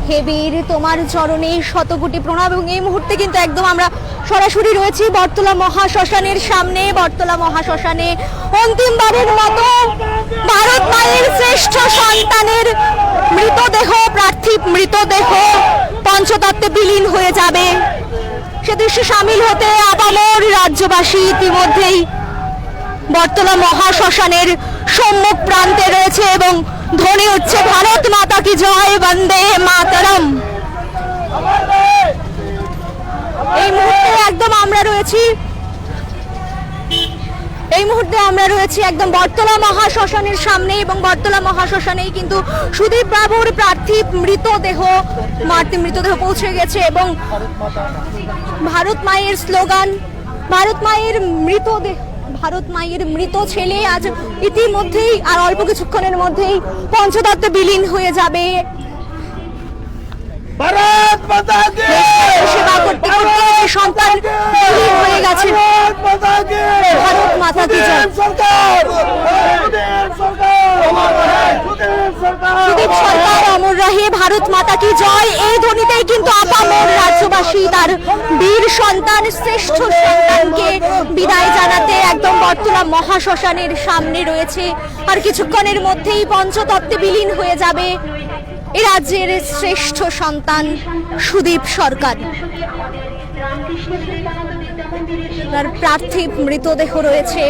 হে বীর, তোমার চরণে শতকোটি প্রণাম। এবং এই মুহূর্তে কিন্তু একদম আমরা সরাসরি রয়েছি বটতলা মহাশ্মশানের সামনে। বটতলা মহাশ্মশানে অন্তিমবারের মতো ভারত মায়ের শ্রেষ্ঠ সন্তানের মৃতদেহ, পার্থিব মৃতদেহ পঞ্চতত্ত্বে বিলীন হয়ে যাবে। সে দৃশ্যে সামিল হতে আপামর রাজ্যবাসী ইতিমধ্যেই বটতলা মহাশ্মশানের সম্মুখ প্রান্তে রয়েছে এবং ধ্বনি উঠছে ভারত মাতা কি জয়, বন্দে মাতরম। এই মুহূর্তে আমরা রয়েছি একদম বটতলা মহাশ্মশানের সামনে এবং বটতলা মহাশ্মশানেই কিন্তু সুদীপ বাবুর পার্থিব মৃতদেহ পৌঁছে গেছে এবং ভারত মায়ের স্লোগান, ভারত মায়ের মৃত ছেলে আজ ইতিমধ্যেই আর অল্প কিছুক্ষণের মধ্যেই পঞ্চতত্ত্বে বিলীন হয়ে যাবে। ভারত মাতা কি সেবা করতে করতে যে সন্তান বিলীন হয়ে গেছে, ভারত মাতা কি জয়। সুদীপ সরকার অমর রহে, ভারত মাতা কি জয়। এই ধ্বনিতেই কিন্তু আপামর রাজ্যবাসী তার বীর সন্তান, শ্রেষ্ঠ সন্তানকে বিদায় জানাতে একদম বটতলা মহাশ্মশানের সামনে রয়েছে। আর কিছুক্ষণের মধ্যেই পঞ্চতত্ত্বে বিলীন হয়ে যাবে এ রাজ্যের শ্রেষ্ঠ সন্তান সুদীপ সরকার। তার পার্থিব মৃতদেহ রয়েছে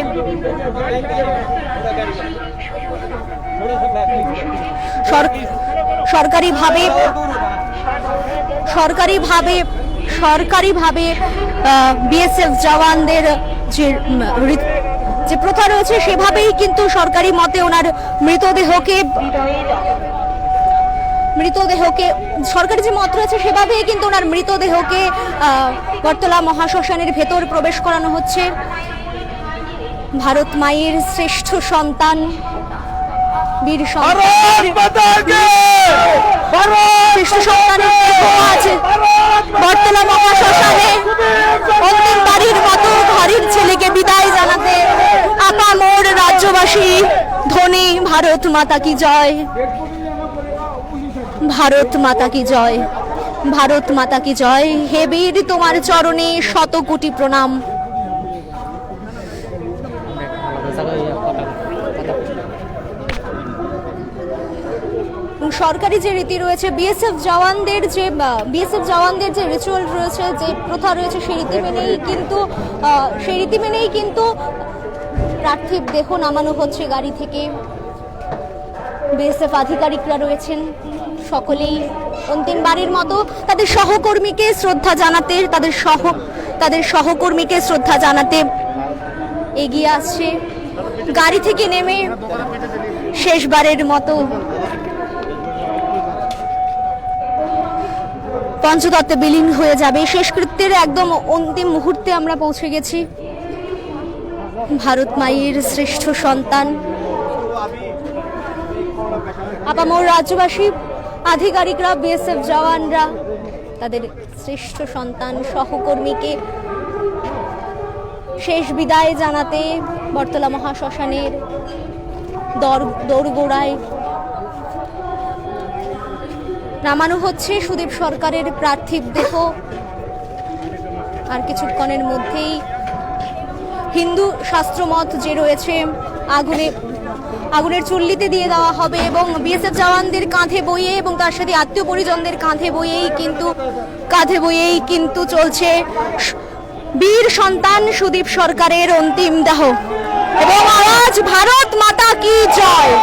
সরকারিভাবে বিএসএফ জওয়ানদের যে প্রথা রয়েছে সেভাবেই কিন্তু সরকারি মতে ওনার মৃতদেহকে সরকারি যে মত রয়েছে সেভাবেই কিন্তু ওনার মৃতদেহকে বটতলা মহাশ্মশানের ভেতর প্রবেশ করানো হচ্ছে। ভারত মায়ের শ্রেষ্ঠ সন্তান, বীর সন্তানের আছে বটতলা মহাশ্মশানে অন্তিম বাড়ির মতো ঘরের ছেলেকে বিদায় জানাতে আপামর রাজ্যবাসী ধ্বনি ভারত মাতা কি জয়, ভারত মাতা কি জয়, ভারত মাতা কি জয়। হে বীর, তোমার চরণে শত কোটি প্রণাম। সরকারি যে রীতি রয়েছে, বিএসএফ জওয়ানদের যে রিচুয়াল রয়েছে, যে প্রথা রয়েছে, সেই রীতি মেনেই কিন্তু পার্থিব দেহ নামানো হচ্ছে গাড়ি থেকে। বিএসএফ আধিকারিকরা রয়েছেন, সকলেই অন্তিমবারের মতো তাদের সহকর্মীকে শ্রদ্ধা জানাতে এগিয়ে আসছে। গাড়ি থেকে নেমে শেষবারের মতো পঞ্চতত্ত্বে বিলীন হয়ে যাবে। শেষকৃত্যের একদম অন্তিম মুহূর্তে আমরা পৌঁছে গেছি। ভারত মায়ের শ্রেষ্ঠ সন্তান, আপামর রাজ্যবাসী, আধিকারিকরা, বিএসএফ জওয়ানরা তাদের শ্রেষ্ঠ সন্তান সহকর্মীকে শেষ বিদায় জানাতে বটতলা মহাশ্মশানের দোরগোড়ায় নামানো হচ্ছে সুদীপ সরকারের পার্থিব দেহ। আর কিছুক্ষণের মধ্যেই হিন্দু শাস্ত্রমত যে রয়েছে আগুনের চুল্লিতে দিয়ে দেওয়া হবে এবং বিএসএফ জওয়ানদের কাঁধে বইয়ে এবং তার সাথে আত্মীয় পরিজনদের কাঁধে বইয়েই কিন্তু চলছে বীর সন্তান সুদীপ সরকারের অন্তিম দেহ। এবং আওয়াজ ভারত মাতা কি জয়।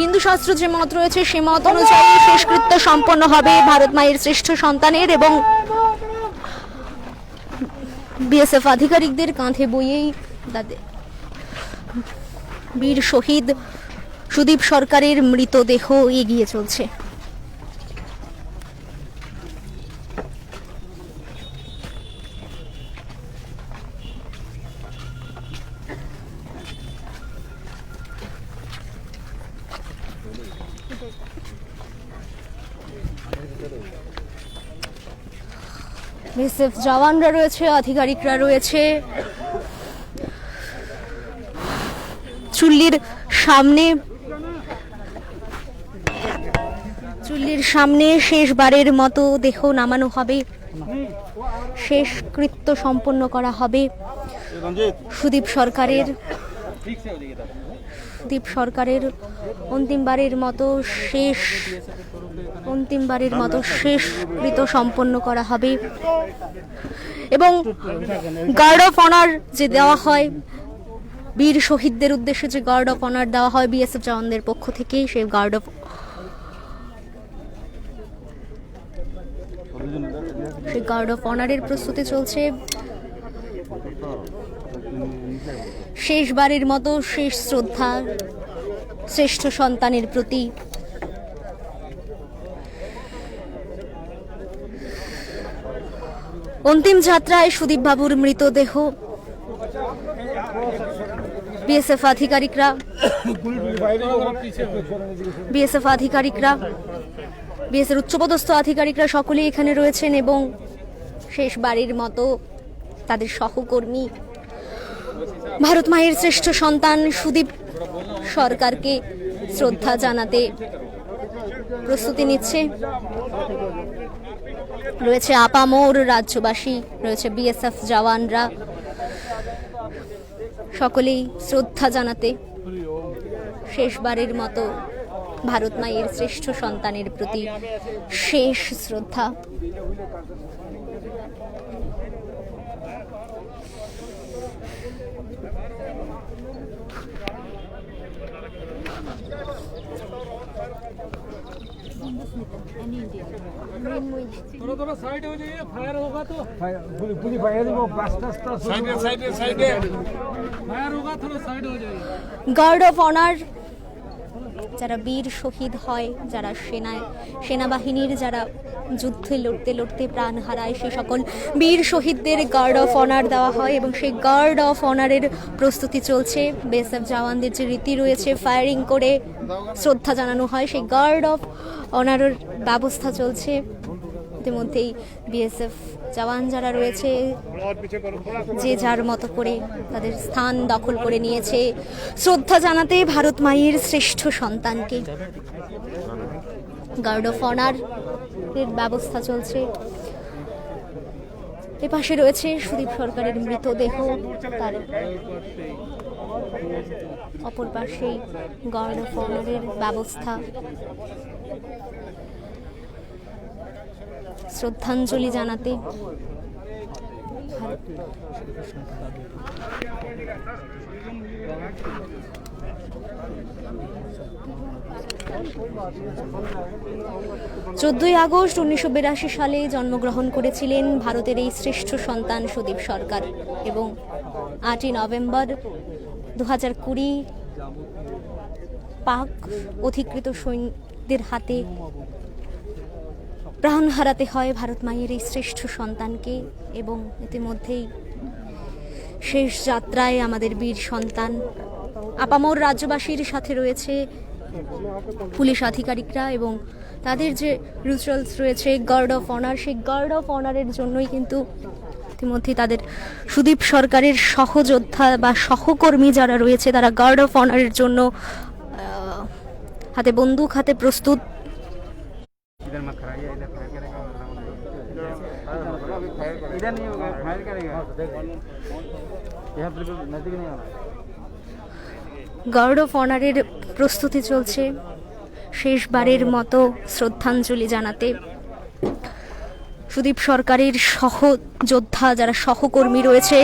হিন্দু শাস্ত্র যে মত রয়েছে সে মত অনুযায়ী শেষকৃত্য সম্পন্ন হবে ভারত মায়ের শ্রেষ্ঠ সন্তানের এবং বিএসএফ আধিকারিকদের কাঁধে বইয়েই তাদের বীর শহীদ সুদীপ সরকারের মৃতদেহ এগিয়ে চলছে। বিএসএফ জওয়ানরা রয়েছে, আধিকারিকরা রয়েছে। চুল্লির সামনে শেষবারের মতো দেহ নামানো হবে, শেষকৃত্য সম্পন্ন করা হবে সুদীপ সরকারের। সুদীপ সরকারের অন্তিমবারের মতো শেষকৃত সম্পন্ন করা হবে। এবং গার্ড অফ অনার যে দেওয়া হয় বীর শহীদদের উদ্দেশ্যে, যে গার্ড অফ অনার দেওয়া হয় বিএসএফ জওয়ানদের পক্ষ থেকে, সেই গার্ড অফ অনারের প্রস্তুতি চলছে। শেষবারের মতো শেষ শ্রদ্ধা শ্রেষ্ঠ সন্তানের প্রতি। অন্তিম যাত্রায় সুদীপ বাবুর মৃতদেহ বিএসএফ আধিকারিকরা বিএসএফ উচ্চপদস্থ আধিকারিকরা সকলেই এখানে রয়েছেন এবং শেষবারের মতো তাদের সহকর্মী ভারত মায়ের শ্রেষ্ঠ সন্তান সুদীপ সরকারকে শ্রদ্ধা জানাতে প্রস্তুতি নিচ্ছে। রয়েছে আপামোর রাজ্যবাসী, রয়েছে বিএসএফ জওয়ানরা, সকলেই শ্রদ্ধা জানাতে শেষবারের মতো ভারত মায়ের শ্রেষ্ঠ সন্তানের প্রতি শেষ শ্রদ্ধা। थोड़ा साइड हो जाइए, फायर होगा तो पूरी फायर वो साइड फायर होगा, थोड़ा साइड हो जाइए। গার্ড অফ অনার যারা বীর শহীদ হয়, যারা সেনাবাহিনীর যারা যুদ্ধে লড়তে লড়তে প্রাণ হারায়, সেই সকল বীর শহীদদের গার্ড অফ অনার দেওয়া হয় এবং সেই গার্ড অফ অনারের প্রস্তুতি চলছে। বিএসএফ জওয়ানদের যে রীতি রয়েছে ফায়ারিং করে শ্রদ্ধা জানানো হয়, সেই গার্ড অফ অনারের ব্যবস্থা চলছে। ইতিমধ্যেই বিএসএফ জওয়ান যারা রয়েছে যে যার মতো করে তাদের স্থান দখল করে নিয়েছে শ্রদ্ধা জানাতে ভারত মায়ের শ্রেষ্ঠ সন্তানকে। গার্ড অফ অনার এর ব্যবস্থা চলছে। এপাশে রয়েছে সুদীপ সরকারের মৃতদেহ, তার অপর পাশেই গার্ড অফ অনারের ব্যবস্থা। শ্রদ্ধাঞ্জলি জানাতে চোদ্দই আগস্ট 1982 সালে জন্মগ্রহণ করেছিলেন ভারতের এই শ্রেষ্ঠ সন্তান সুদীপ সরকার এবং 8ই নভেম্বর 2020 পাক অধিকৃত সৈন্যদের হাতে প্রাণ হারাতে হয় ভারত মায়ের এই শ্রেষ্ঠ সন্তানকে। এবং ইতিমধ্যেই শেষ যাত্রায় আমাদের বীর সন্তান আপামর রাজ্যবাসীর সাথে রয়েছে পুলিশ আধিকারিকরা এবং তাদের যে রিচুয়ালস রয়েছে গার্ড অফ অনার, সেই গার্ড অফ অনারের জন্যই কিন্তু ইতিমধ্যেই তাদের সুদীপ সরকারের সহযোদ্ধা বা সহকর্মী যারা রয়েছে তারা গার্ড অফ অনারের জন্য হাতে বন্দুক হাতে প্রস্তুত। इधर मत कराइए, इधर फायर करेगा, इधर नहीं होगा, फायर करेगा, यहाँ बिल्कुल नजदीक नहीं होना। গার্ড অফ অনারের প্রস্তুতি চলছে শেষবারের মতো শ্রদ্ধাঞ্জলি জানাতে। সুদীপ সরকারের সহযোদ্ধা যারা সহকর্মী রয়েছে,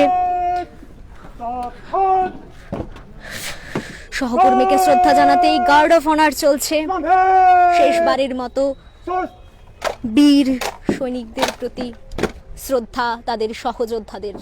সহকর্মীকে শ্রদ্ধা জানাতেই গার্ড অফ অনার চলছে। শেষবারের মতো বীর সৈনিকদের প্রতি শ্রদ্ধা, তাদের সহযোদ্ধাদের।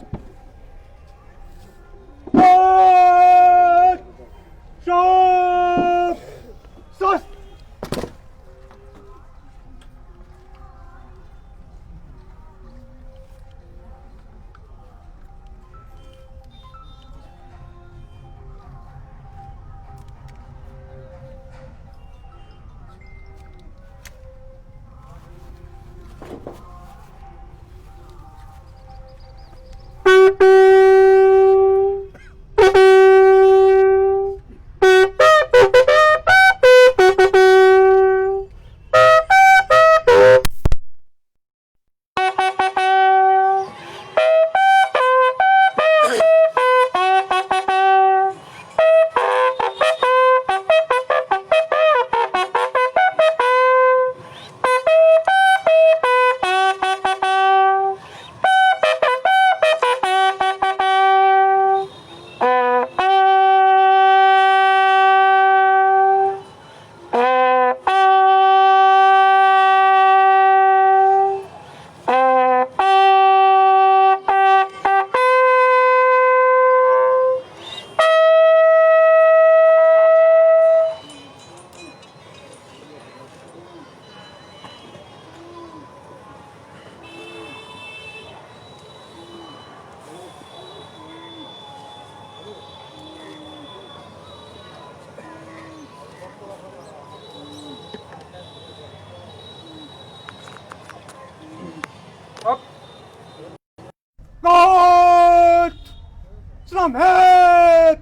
Namhet!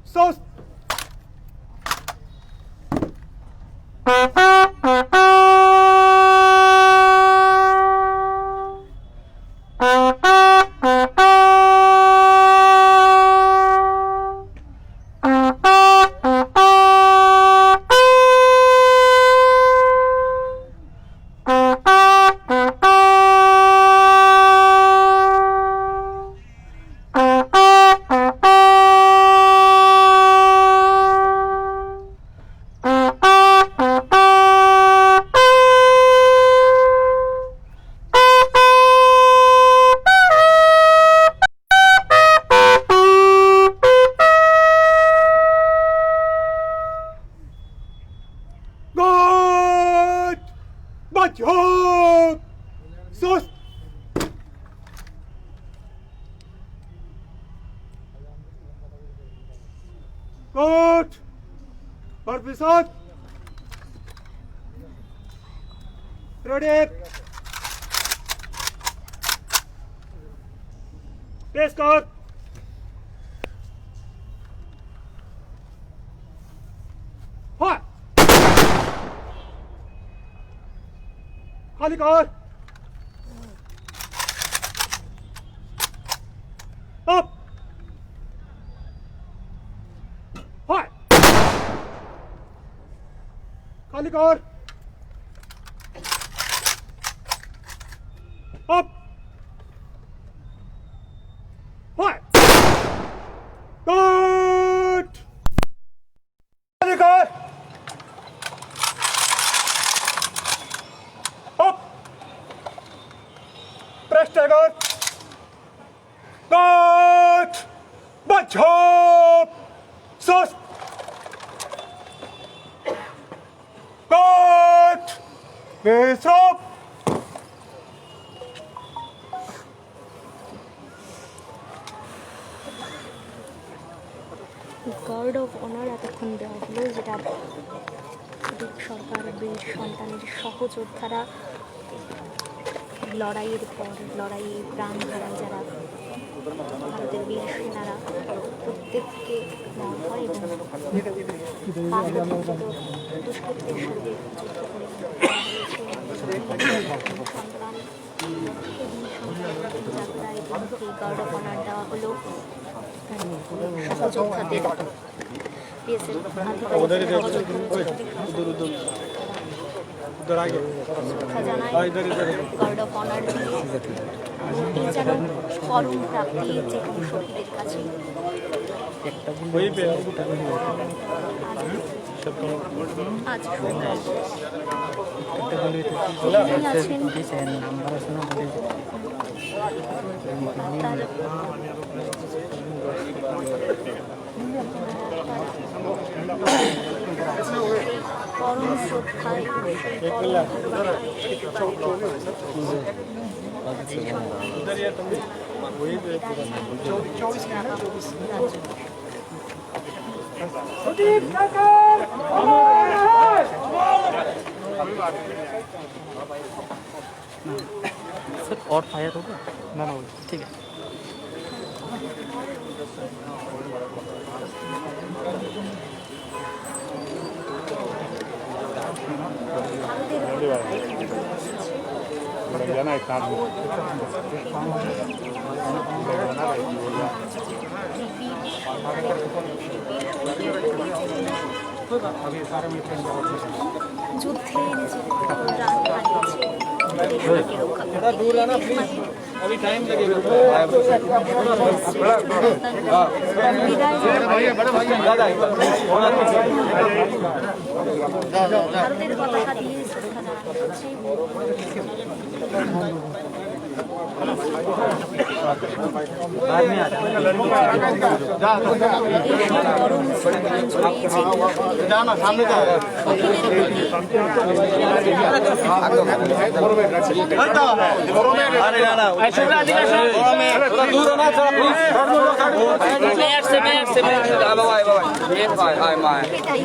Sos! God! Bachok! Sos! God! Parpisat! Ready! Yes, God! Hot! खाली कर अप हाय खाली कर अप हाय गुड खाली कर Up! Press trigger! Cut! Bachop! Sus! Cut! Face up! Guard of honour এতক্ষণ দেওয়া হলো, যেটা সরকার বীর সন্তানের সহযোদ্ধারা লড়াইয়ের পর লড়াইয়ে প্রাণ হারায় যারা ভারতের বীর সেনারা প্রত্যেককে দেওয়া হয় এবং দুষ্কৃতীদের সাথে যুদ্ধ করে সন্তান যাত্রা এবং এই গার্ড অফ অনার দেওয়া হলো সহযোদ্ধাদের পিএসএল গার্ড অফ অনার দিয়ে এই যেন পরম প্রাপ্তি যে কোনো শহীদের কাছে। আজ আছেন পরম শ্রদ্ধায় और फायर होगा ना ना ठीक है যুদ্ধে নিজের প্রাণ হারিয়েছে দেশকে রক্ষা করতে। दूर है ना प्लीज अभी टाइम लगेगा ভারতের পতাকা দিয়ে শ্রদ্ধা জানানো হচ্ছে। बाद में आ পরম শ্রদ্ধাঞ্জলি जाना सामने जा अरे ना ना दूर होना थोड़ा प्लीज এটাই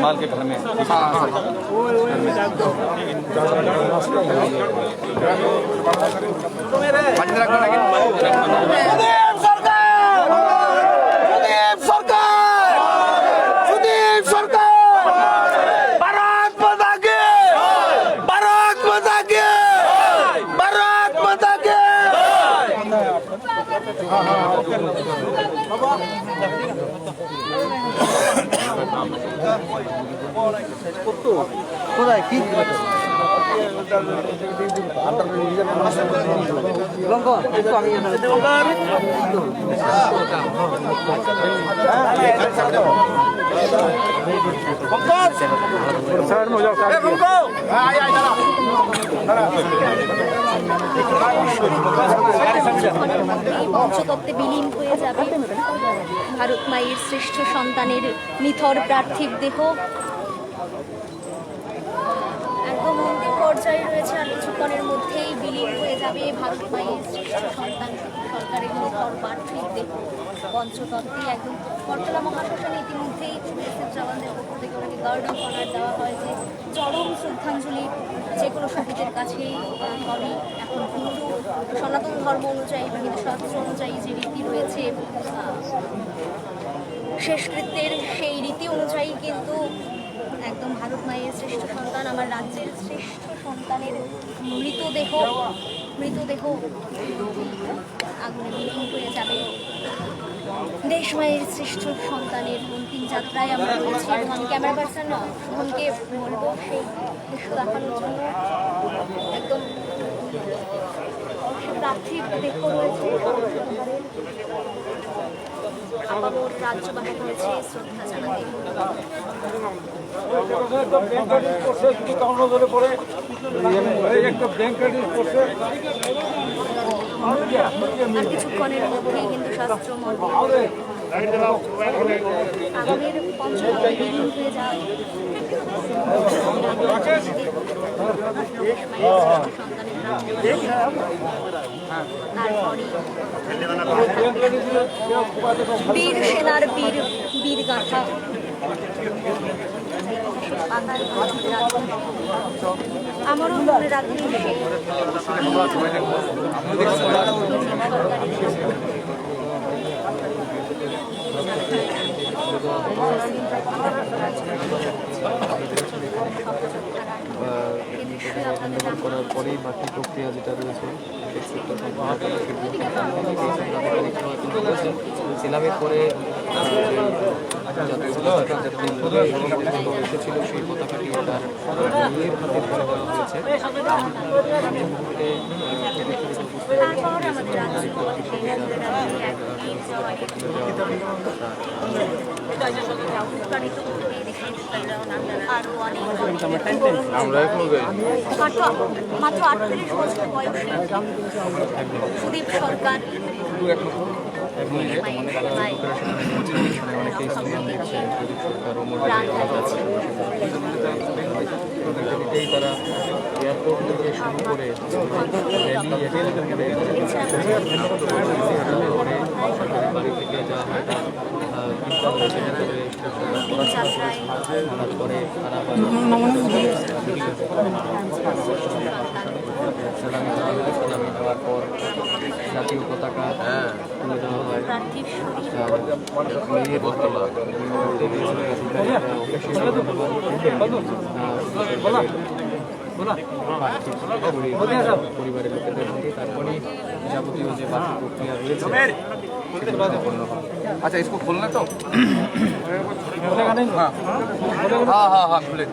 माल के घर में পঞ্চতত্ত্বে বিলীন হয়ে যাবে ভারত মায়ের শ্রেষ্ঠ সন্তানের নিথর পার্থিব দেহ। একদম অন্তিম পর্যায়ে রয়েছে, আর কিছুক্ষণের মধ্যেই বিলীন হয়ে যাবে ভারত মায়ের শ্রেষ্ঠ সন্তান সরকারের নিথর পার্থিব দেহ পঞ্চতত্ত্বে। একদম বটতলা মহাশ্মশানে ইতিমধ্যেই বিএসএফ জওয়ানদের পক্ষ থেকে ওনাকে গার্ড অফ অনার দেওয়া হয়, যে চরম শ্রদ্ধাঞ্জলি যে কোনো শহীদের কাছেই হবে। এখন হিন্দু সনাতন ধর্ম অনুযায়ী বা হিন্দু শাস্ত্র অনুযায়ী যে রীতি রয়েছে শেষকৃত্যের, সেই রীতি অনুযায়ী কিন্তু একদম ভারত মায়ের শ্রেষ্ঠ সন্তান, আমার রাজ্যের শ্রেষ্ঠ সন্তানের মৃতদেহ আগুনে বিলীন হয়ে যাবে। দেশ মায়ের শ্রেষ্ঠ সন্তানের অন্তিম যাত্রায় আমরা রয়েছি এবং আমি ক্যামেরা পার্সন শুভমকে বলবো সেই দৃশ্য দেখানোর জন্য। একদম পার্থিব দেহ রয়েছে, আপামর রাজ্যবাসী রয়েছে শ্রদ্ধা জানাতে। আর কিছুক্ষণের মধ্যেই কিন্তু শাস্ত্র মতে আগামীর পঞ্চতত্ত্বে বিলীন হয়ে যায় বীর সেনার বীর গাথা আমারও মনে রাখি করার পরেই বাকি প্রক্রিয়া যেটা রয়েছে সিলামের পরে এসেছিল সেই পতাকাটি তার নিজের হাতে তুলে দেওয়া হয়েছে। মাত্র 38 বছর বয়সী সুদীপ সরকার তারা এয়ারপোর্ট থেকে শুরু করে বাড়ি থেকে যা হয় তারপরে সালামি দেওয়ার পর জাতীয় পতাকা তুলে দেওয়া হয়। পরিবারের লোকেদের মধ্যে তারপরে যাবতীয় যে বাকি প্রক্রিয়া রয়েছে। अच्छा इसको खोलना तो हाँ खुले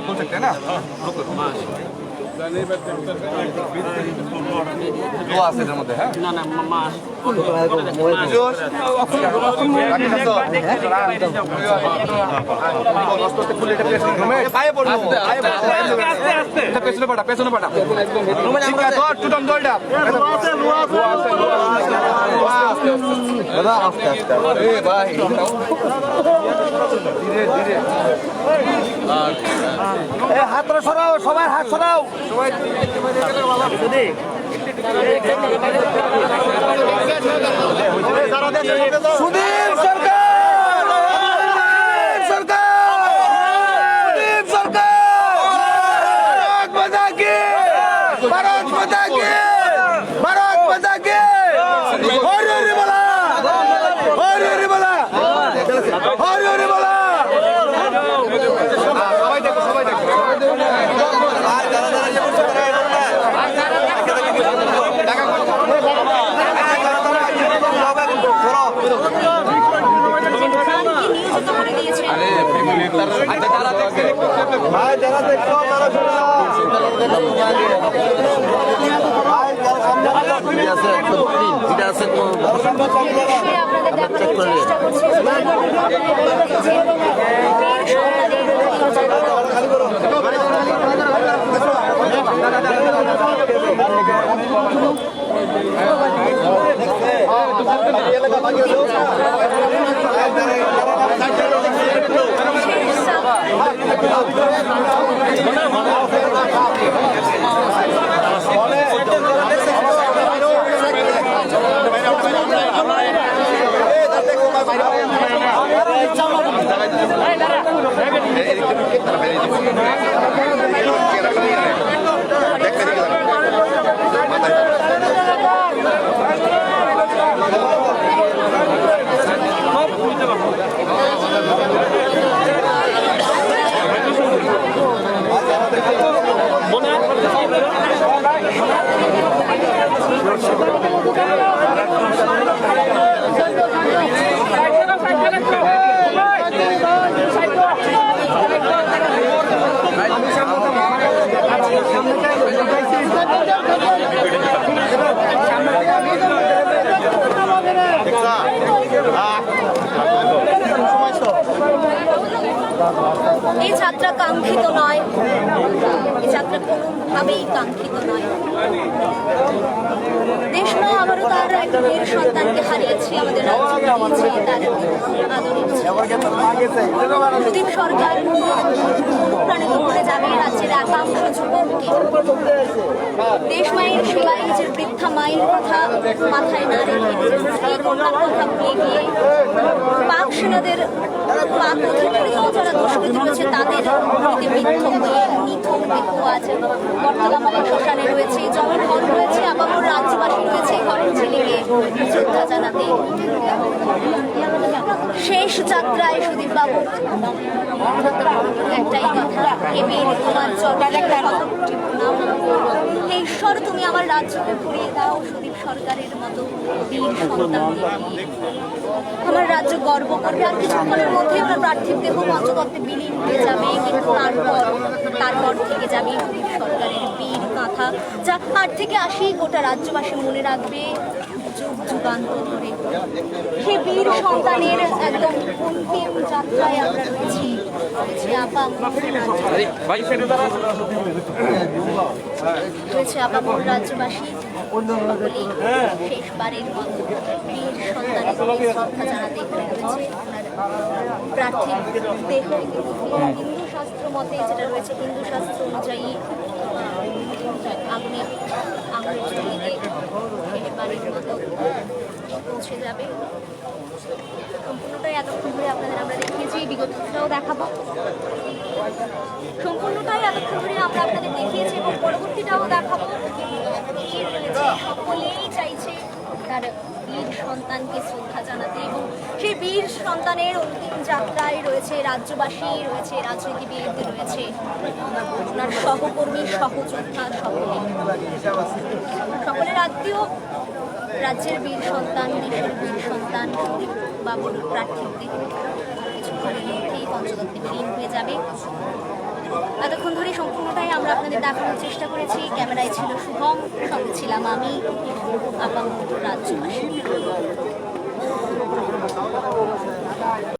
खोल सकते हैं ना। দোয়া আছে এর মধ্যে, হ্যাঁ? পায়ে পড়বো। এটা পেছনে পাঠা, পেছনে পাঠা। ঠিক আছে, ধর, টুটন দলটা। এ ভাই, ধীরে ধীরে। হাতটা সরাও, সবার হাত সরাও। সুদীপ সরকার, সুদীপ সরকার, ভারত মাতা কি, ভারত মাতা কি, ভারত মাতা কি। হরি হরি বলা, হরি হরি বলা, হরি হরি বলা। সবাই দেখো, সবাই দেখো। এই যাত্রা কাঙ্ক্ষিত নয়, এই যাত্রা কোনোভাবেই কাঙ্ক্ষিত নয়। দেশমা আবারও তার এক বীর সন্তানকে হারিয়েছে, আমাদের রাজ্য হারিয়েছে তার আদরের সুদীপ সরকার প্রাণে করে যাবে রাজ্যের একাংশ যুবককে। দেশমায়ের সেবায় নিজের বৃদ্ধা মায়ের কথা মাথায় না রেখে নিজের স্ত্রী কন্যার কথা ভুলে গিয়ে পাক সেনাদের পাক অধিকৃত যারা দুষ্কৃতী রয়েছে তাদের গুলিতে বিদ্ধ হয়ে নিথর দেহ আছে বর্তমান শ্মশানে রয়েছে, জমির হল রয়েছে, আবারও রাজ্যবাসী রয়েছে হরণ ঝিলিয়ে শ্রদ্ধা জানাতে। শেষ যাত্রায় সুদীপ বাবু একটাই কথা, হে বীর তোমার চরণে শতকোটি প্রণাম। হে ঈশ্বর, তুমি আমার রাজ্যকে ফিরিয়ে দাও সুদীপ সরকারের মতো বীর সন্তানকে দিয়ে। আমার রাজ্য গর্ব করবে। আর কিছুক্ষণের মধ্যে আমরা পার্থিব দেহ পঞ্চতত্ত্বে বিলীন হয়ে যাবে, কিন্তু তারপর থেকে যাবে সুদীপ সরকারের বীর গাথা, যা আট থেকে 80 গোটা রাজ্যবাসী মনে রাখবে যুগ যুগান্তর ধরে। সেই বীর সন্তানের একদম অন্তিম যাত্রায় আমরা রয়েছি আপামর রাজ্যবাসী শেষবারের মতো বীর সন্তানের শ্রদ্ধা জানাতে রয়েছে প্রার্থীর দেহ। হিন্দু শাস্ত্র মতে যেটা রয়েছে, হিন্দু শাস্ত্র অনুযায়ী আগুনে আগুন জ্বলিয়ে শেষবারের মতো পৌঁছে যাবে। সম্পূর্ণটাই এতক্ষণ ধরে আপনাদের আমরা দেখিয়েছি, বিগতটাও দেখাবো। সম্পূর্ণটাই এতক্ষণ ধরে আমরা আপনাদের দেখিয়েছি এবং পরবর্তীটাও দেখাবো। সকলেই চাইছে তার বীর সন্তানকে শ্রদ্ধা জানাতে এবং সেই বীর সন্তানের অন্তিম যাত্রায় রয়েছে রাজ্যবাসী, রয়েছে রাজনীতিবিদ, রয়েছে ওনার সহকর্মী, সহযোদ্ধা, সকলের আত্মীয়। রাজ্যের বীর সন্তান, দেশের বীর সন্তান বাবুর প্রার্থীর দেহ কিছুক্ষণের মধ্যেই পঞ্চতত্ত্বে বিলীন হয়ে যাবে। এতক্ষণ ধরে সম্পূর্ণটাই আমরা আমরা আপনাদের দেখানোর চেষ্টা করেছি। ক্যামেরায় ছিল শুভম, সঙ্গে ছিলাম আমি আপামর রাজ্য।